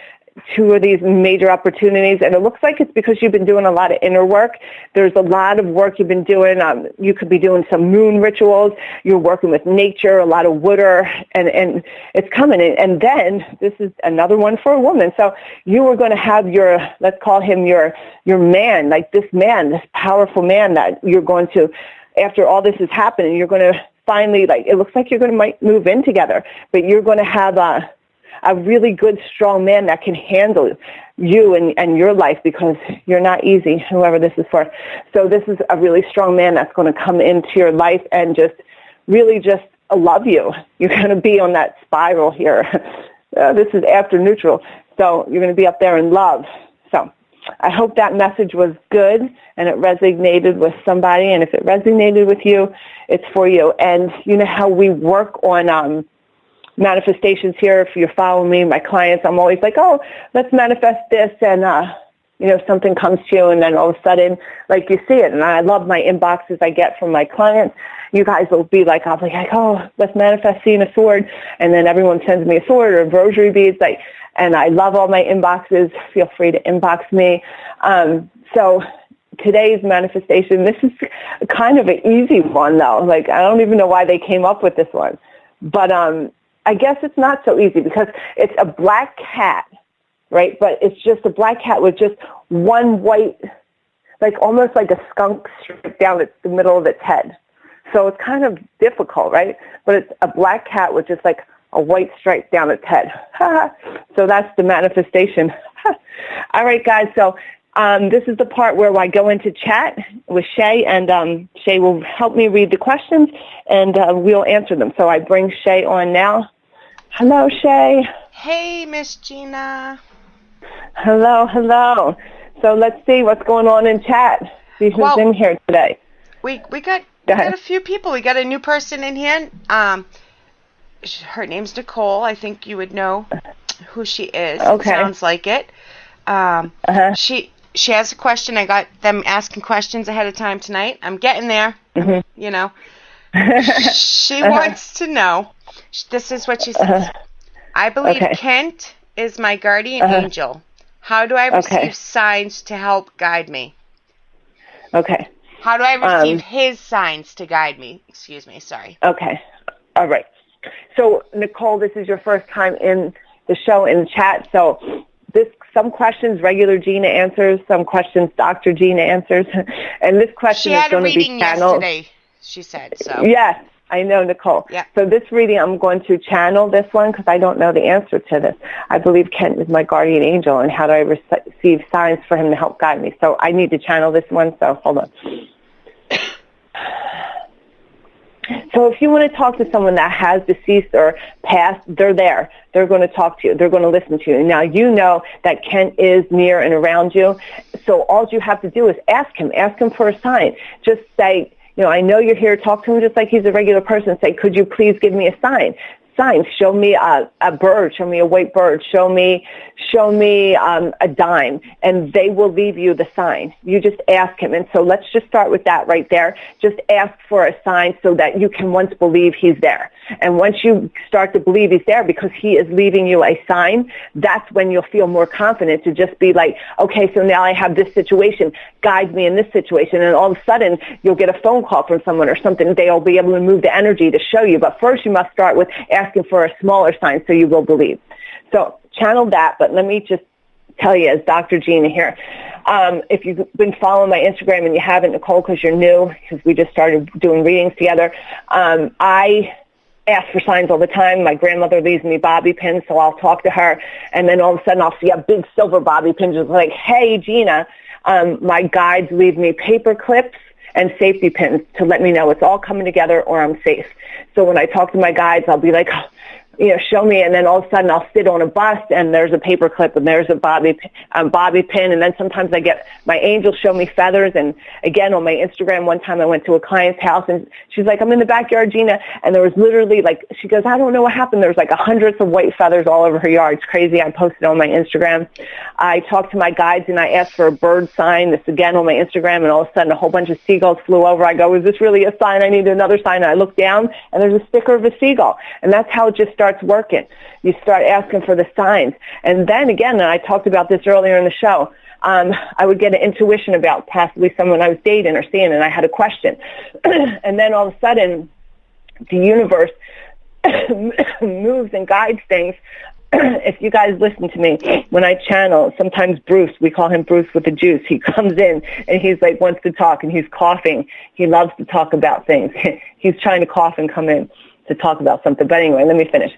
2 of these major opportunities, and it looks like it's because you've been doing a lot of inner work. There's a lot of work you've been doing. You could be doing some moon rituals. You're working with nature, a lot of water, and it's coming. And then this is another one for a woman. So you are going to have your, let's call him your man, like this man, this powerful man that you're going to, after all this is happening, you're going to finally, like, it looks like you're going to might move in together, but you're going to have a really good, strong man that can handle you and your life, because you're not easy, whoever this is for. So this is a really strong man that's going to come into your life and just really just love you. You're going to be on that spiral here. This is after neutral. So you're going to be up there in love. So I hope that message was good and it resonated with somebody. And if it resonated with you, it's for you. And you know how we work on manifestations here. If you're following me, my clients, I'm always like, oh, let's manifest this, and something comes to you, and then all of a sudden, like, you see it. And I love my inboxes I get from my clients. You guys will be like, I'll be like, oh, let's manifest seeing a sword, and then everyone sends me a sword or rosary beads, and I love all my inboxes. Feel free to inbox me. So today's manifestation, this is kind of an easy one, though. Like, I don't even know why they came up with this one, but I guess it's not so easy because it's a black cat, right? But it's just a black cat with just one white, like almost like a skunk stripe down the middle of its head. So it's kind of difficult, right? But it's a black cat with just like a white stripe down its head. So that's the manifestation. All right, guys. So this is the part where I go into chat with Shay, and Shay will help me read the questions, and we'll answer them. So I bring Shay on now. Hello, Shay. Hey, Miss Gina. Hello. So let's see what's going on in chat. See who's in here today. We got a few people. We got a new person in here. Her name's Nicole. I think you would know who she is. Okay. It sounds like it. She has a question. I got them asking questions ahead of time tonight. I'm getting there. Mm-hmm. She wants to know. This is what she says. I believe Kent is my guardian angel. How do I receive signs to help guide me? Okay. How do I receive his signs to guide me? Excuse me. Sorry. Okay. All right. So, Nicole, this is your first time in the show in the chat. So some questions regular Gina answers, some questions Dr. Gina answers. And this question is going to be channeled. She had a reading yesterday, she said. So. Yes, I know, Nicole. Yeah. So this reading, I'm going to channel this one because I don't know the answer to this. I believe Kent is my guardian angel, and how do I receive signs for him to help guide me? So I need to channel this one, so hold on. So if you want to talk to someone that has deceased or passed, they're there. They're going to talk to you. They're going to listen to you. Now, you know that Kent is near and around you. So all you have to do is ask him. Ask him for a sign. Just say, I know you're here. Talk to him just like he's a regular person. Say, could you please give me a sign? Signs. Show me a bird. Show me a white bird. Show me a dime, and they will leave you the sign. You just ask him. And so let's just start with that right there. Just ask for a sign so that you can once believe he's there. And once you start to believe he's there because he is leaving you a sign, that's when you'll feel more confident to just be like, okay, so now I have this situation. Guide me in this situation. And all of a sudden, you'll get a phone call from someone or something. They'll be able to move the energy to show you. But first, you must start with asking for a smaller sign so you will believe. So channel that, but let me just tell you as Dr. Gina here. If you've been following my Instagram and you haven't, Nicole, because you're new, because we just started doing readings together, I ask for signs all the time. My grandmother leaves me bobby pins, so I'll talk to her, and then all of a sudden I'll see a big silver bobby pin just like, hey, Gina, my guides leave me paper clips and safety pins to let me know it's all coming together or I'm safe. So when I talk to my guides, I'll be like, show me, and then all of a sudden I'll sit on a bus and there's a paper clip and there's a bobby pin, and then sometimes I get my angels show me feathers. And again, on my Instagram, one time I went to a client's house and she's like, I'm in the backyard, Gina, and there was literally she goes, I don't know what happened. There was like hundreds of white feathers all over her yard. It's crazy. I posted on my Instagram. I talked to my guides and I asked for a bird sign. This again on my Instagram, and all of a sudden a whole bunch of seagulls flew over. I go, is this really a sign? I need another sign. And I look down and there's a sticker of a seagull, and that's how it just starts working. You start asking for the signs. And then again, and I talked about this earlier in the show, I would get an intuition about possibly someone I was dating or seeing, and I had a question. And then all of a sudden, the universe moves and guides things. If you guys listen to me, when I channel, sometimes Bruce, we call him Bruce with the juice, he comes in and he's like, wants to talk, and he's coughing. He loves to talk about things. He's trying to cough and come in to talk about something. But anyway, let me finish.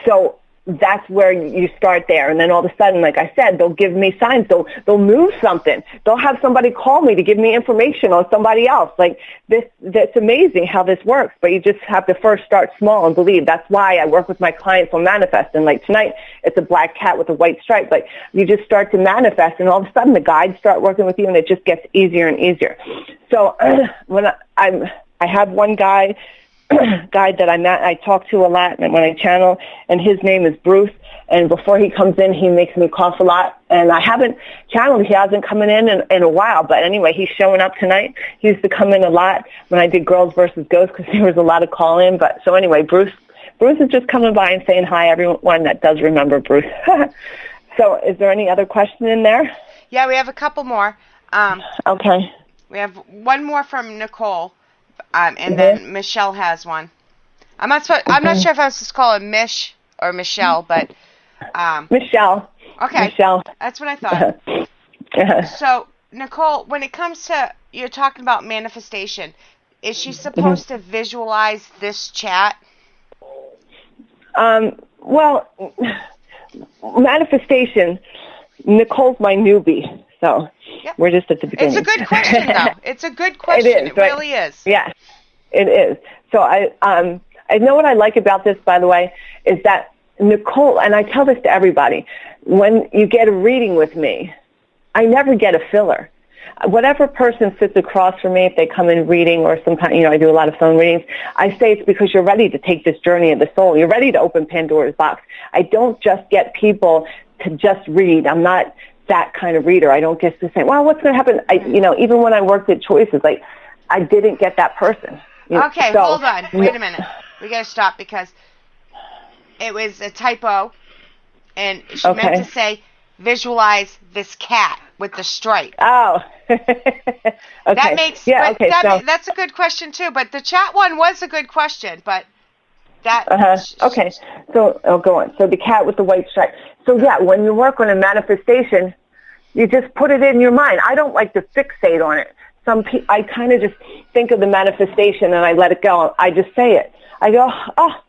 So that's where you start there. And then all of a sudden, like I said, they'll give me signs. They'll move something. They'll have somebody call me to give me information on somebody else. Like this, that's amazing how this works. But you just have to first start small and believe. That's why I work with my clients on manifesting. Like tonight, it's a black cat with a white stripe. Like you just start to manifest, and all of a sudden the guides start working with you, and it just gets easier and easier. So when I have one guy guy that I talk to a lot when I channel, and his name is Bruce. And before he comes in, he makes me cough a lot. And I haven't channeled. He hasn't come in a while. But anyway, he's showing up tonight. He used to come in a lot when I did Girls versus Ghosts because there was a lot of call-in. But so anyway, Bruce is just coming by and saying hi, everyone that does remember Bruce. So is there any other question in there? Yeah, we have a couple more. Okay. We have one more from Nicole, and then Michelle has one. I'm not sure if I'm supposed to call her Mish or Michelle, but Michelle. Okay. Michelle. That's what I thought. So, Nicole, when it comes to you're talking about manifestation, is she supposed to visualize this chat? Well, manifestation. Nicole's my newbie, so we're just at the beginning. It's a good question, though. It's a good question. It is. It really is. Yeah, it is. So I know what I like about this, by the way, is that Nicole, and I tell this to everybody, when you get a reading with me, I never get a filler. Whatever person sits across from me, if they come in reading or sometimes, I do a lot of phone readings, I say it's because you're ready to take this journey of the soul. You're ready to open Pandora's box. I don't just get people to just read. I'm not that kind of reader. I don't get to say, well, what's going to happen? Even when I worked at Choices, I didn't get that person. Okay, hold on. Wait a minute. We got to stop because it was a typo, and she meant to say, visualize this cat with the stripe. Oh. Okay. That makes, that's a good question, too. But the chat one was a good question, but that... Okay, so I'll go on. So the cat with the white stripe. So, when you work on a manifestation, you just put it in your mind. I don't like to fixate on it. I kind of just think of the manifestation and I let it go. I just say it. I go,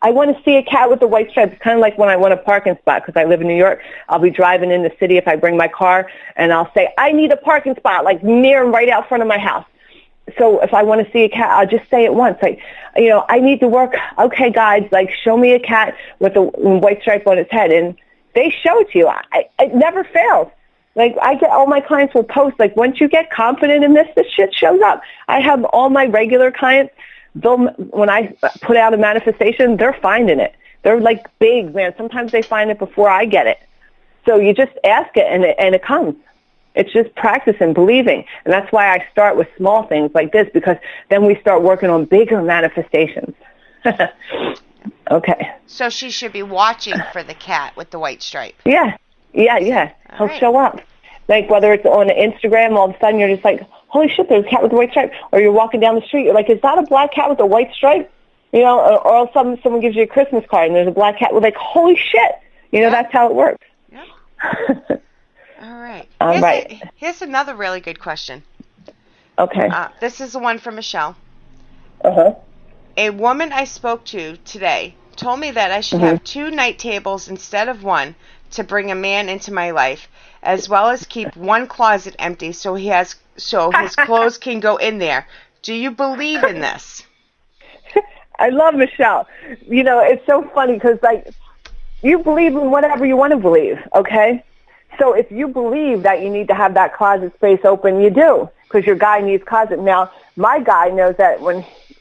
I want to see a cat with a white stripe. It's kind of like when I want a parking spot because I live in New York. I'll be driving in the city if I bring my car, and I'll say, I need a parking spot, like near and right out front of my house. So if I want to see a cat, I'll just say it once. I need to work. Okay, guys, show me a cat with a white stripe on its head. And they show it to you. It never fails. I get all my clients will post, once you get confident in this shit shows up. I have all my regular clients, when I put out a manifestation, they're finding it. They're big, man. Sometimes they find it before I get it. So you just ask it and it comes. It's just practicing, believing. And that's why I start with small things like this, because then we start working on bigger manifestations. Okay. So she should be watching for the cat with the white stripe. Yeah. He'll show up. Whether it's on Instagram, all of a sudden you're just holy shit, there's a cat with a white stripe. Or you're walking down the street, you're is that a black cat with a white stripe? Or all of a sudden someone gives you a Christmas card and there's a black cat with holy shit. That's how it works. Yeah. All right. Here's another really good question. Okay. This is the one from Michelle. Uh-huh. A woman I spoke to today told me that I should have 2 night tables instead of 1 to bring a man into my life, as well as keep 1 closet empty so his clothes can go in there. Do you believe in this? I love Michelle. It's so funny because you believe in whatever you want to believe, okay? So if you believe that you need to have that closet space open, you do, because your guy needs closet. Now, my guy knows that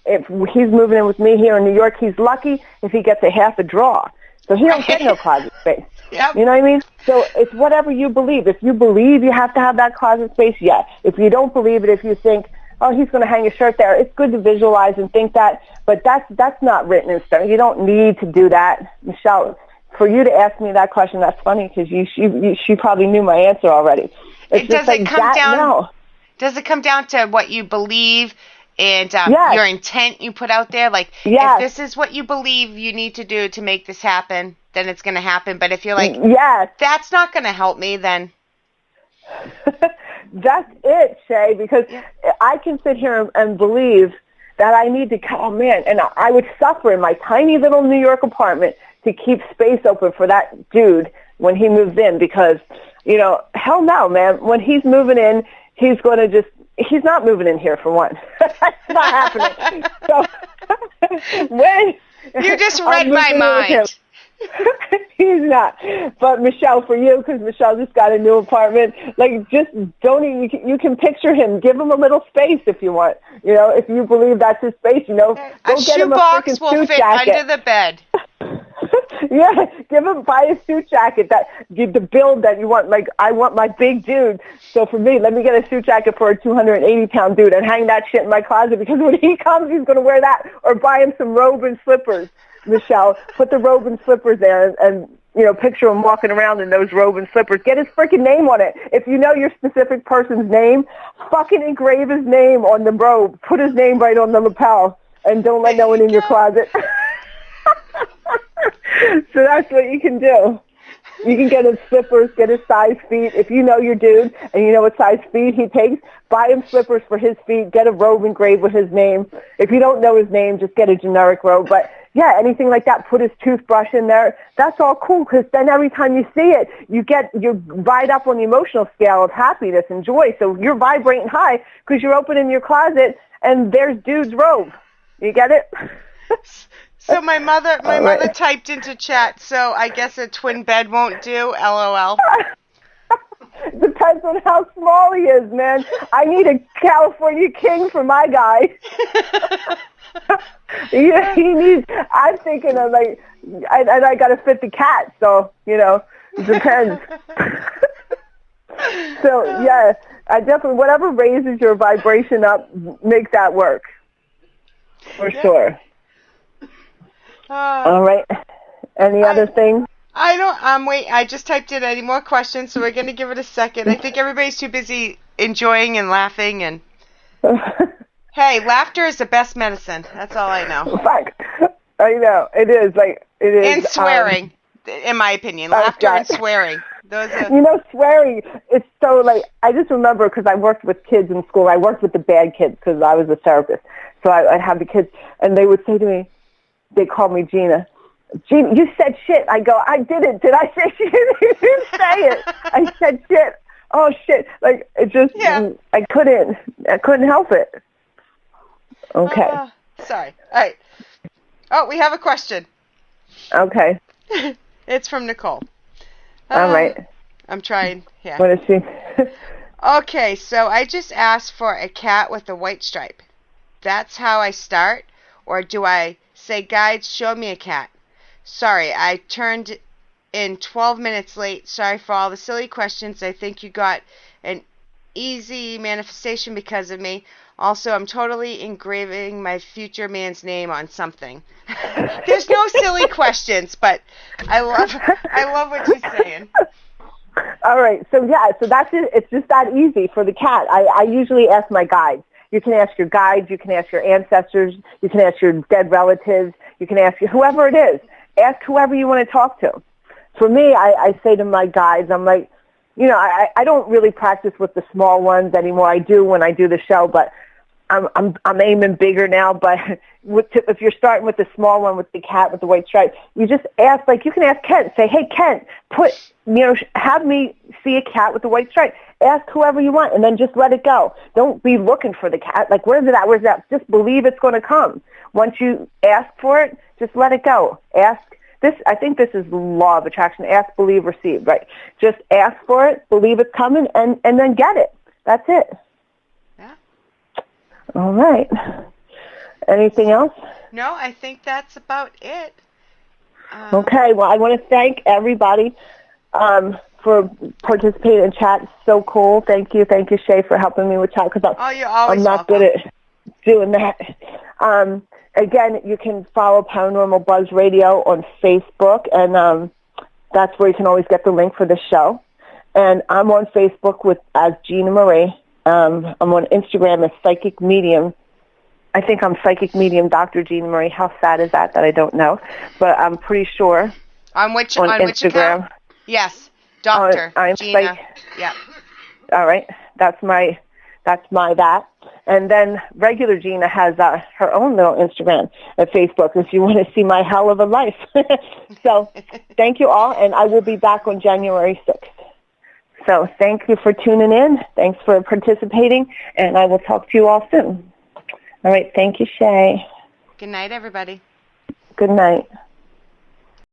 if he's moving in with me here in New York, he's lucky if he gets a half a drawer. So he don't get no closet space. Yep. You know what I mean? So it's whatever you believe. If you believe you have to have that closet space, yes. If you don't believe it, if you think, oh, he's going to hang his shirt there, it's good to visualize and think that, but that's not written in stone. You don't need to do that. Michelle, for you to ask me that question, that's funny because she probably knew my answer already. Does it come down to what you believe and your intent you put out there? If this is what you believe you need to do to make this happen, then it's going to happen. But if you're that's not going to help me, then... That's it, Shay, because I can sit here and believe that I need to, and I would suffer in my tiny little New York apartment to keep space open for that dude when he moves in because, hell no, man. When he's moving in, he's going to he's not moving in here for one. That's not happening. So when you just read my mind. He's not. But Michelle, for you, because Michelle just got a new apartment, like, just don't even, you can picture him. Give him a little space if you want. You know, if you believe that's his space, you know. A shoebox will fit under the bed. Yeah, buy a suit jacket that the build that you want. Like, I want my big dude. So for me, let me get a suit jacket for a 280-pound dude and hang that shit in my closet, because when he comes, he's going to wear that. Or buy him some robe and slippers, Michelle. Put the robe and slippers there and you know, picture him walking around in those robe and slippers. Get his freaking name on it. If you know your specific person's name, fucking engrave his name on the robe. Put his name right on the lapel and don't let no one in your closet. So that's what you can do. You can get his slippers, get his size feet. If you know your dude and you know what size feet he takes, buy him slippers for his feet. Get a robe engraved with his name. If you don't know his name, just get a generic robe. But, yeah, anything like that, put his toothbrush in there. That's all cool, because then every time you see it, you ride up on the emotional scale of happiness and joy. So you're vibrating high because you're opening your closet and there's dude's robe. You get it? So my mother typed into chat, so I guess a twin bed won't do, LOL. Depends on how small he is, man. I need a California king for my guy. Yeah, he needs, I'm thinking of like, and I got to fit the cat, so, you know, it depends. So, yeah, I definitely, whatever raises your vibration up, make that work. For sure. All right. Any other thing? I don't, wait, I just typed in any more questions, so we're going to give it a second. I think everybody's too busy enjoying and laughing and... Hey, laughter is the best medicine. That's all I know. Fuck. I know. It is. Like, it is. And swearing, in my opinion. Laughter and swearing. Those are... You know, swearing, it's so, like, I just remember, because I worked with kids in school. I worked with the bad kids because I was a therapist. So I'd have the kids, and they would say to me, they called me Gina. Gina, you said shit. I go, I didn't. Did I say shit? You didn't say it. I said shit. Oh, shit. Like, it just, I couldn't help it. Okay. Sorry. All right. Oh, we have a question. Okay. It's from Nicole. All right. I'm trying. Yeah. What is she? Okay, so I just asked for a cat with a white stripe. That's how I start? Or do I say, guides, show me a cat? Sorry, I turned in 12 minutes late. Sorry for all the silly questions. I think you got an easy manifestation because of me. Also, I'm totally engraving my future man's name on something. There's no silly questions, but I love what you're saying. All right, so that's it. It's just that easy for the cat. I usually ask my guides. You can ask your guides, you can ask your ancestors, you can ask your dead relatives, you can ask whoever it is. Ask whoever you want to talk to. For me, I say to my guides, I'm like, you know, I don't really practice with the small ones anymore. I do when I do the show, but I'm aiming bigger now. But if you're starting with the small one with the cat with the white stripe, you just ask, like, you can ask Kent, say, hey, Kent, have me see a cat with the white stripe. Ask whoever you want, and then just let it go. Don't be looking for the cat. Like, where's it at? Where's that? Just believe it's going to come. Once you ask for it, just let it go. Ask. I think this is law of attraction. Ask, believe, receive, right? Just ask for it, believe it's coming, and then get it. That's it. Yeah. All right. Anything else? No, I think that's about it. Okay. Well, I want to thank everybody for participating in chat. It's so cool. Thank you, Shay, for helping me with chat, because I'm not good at doing that. Again, you can follow Paranormal Buzz Radio on Facebook, and that's where you can always get the link for the show. And I'm on Facebook as Gina Marie. I'm on Instagram as Psychic Medium. I think I'm Psychic Medium Dr. Gina Marie. How sad is that I don't know? But I'm pretty sure. On Instagram. Which account? Yes, Dr. Gina. Yeah. All right. That's my that. And then regular Gina has her own little Instagram and Facebook if you want to see my hell of a life. So thank you all, and I will be back on January 6th. So thank you for tuning in. Thanks for participating, and I will talk to you all soon. All right. Thank you, Shay. Good night, everybody. Good night.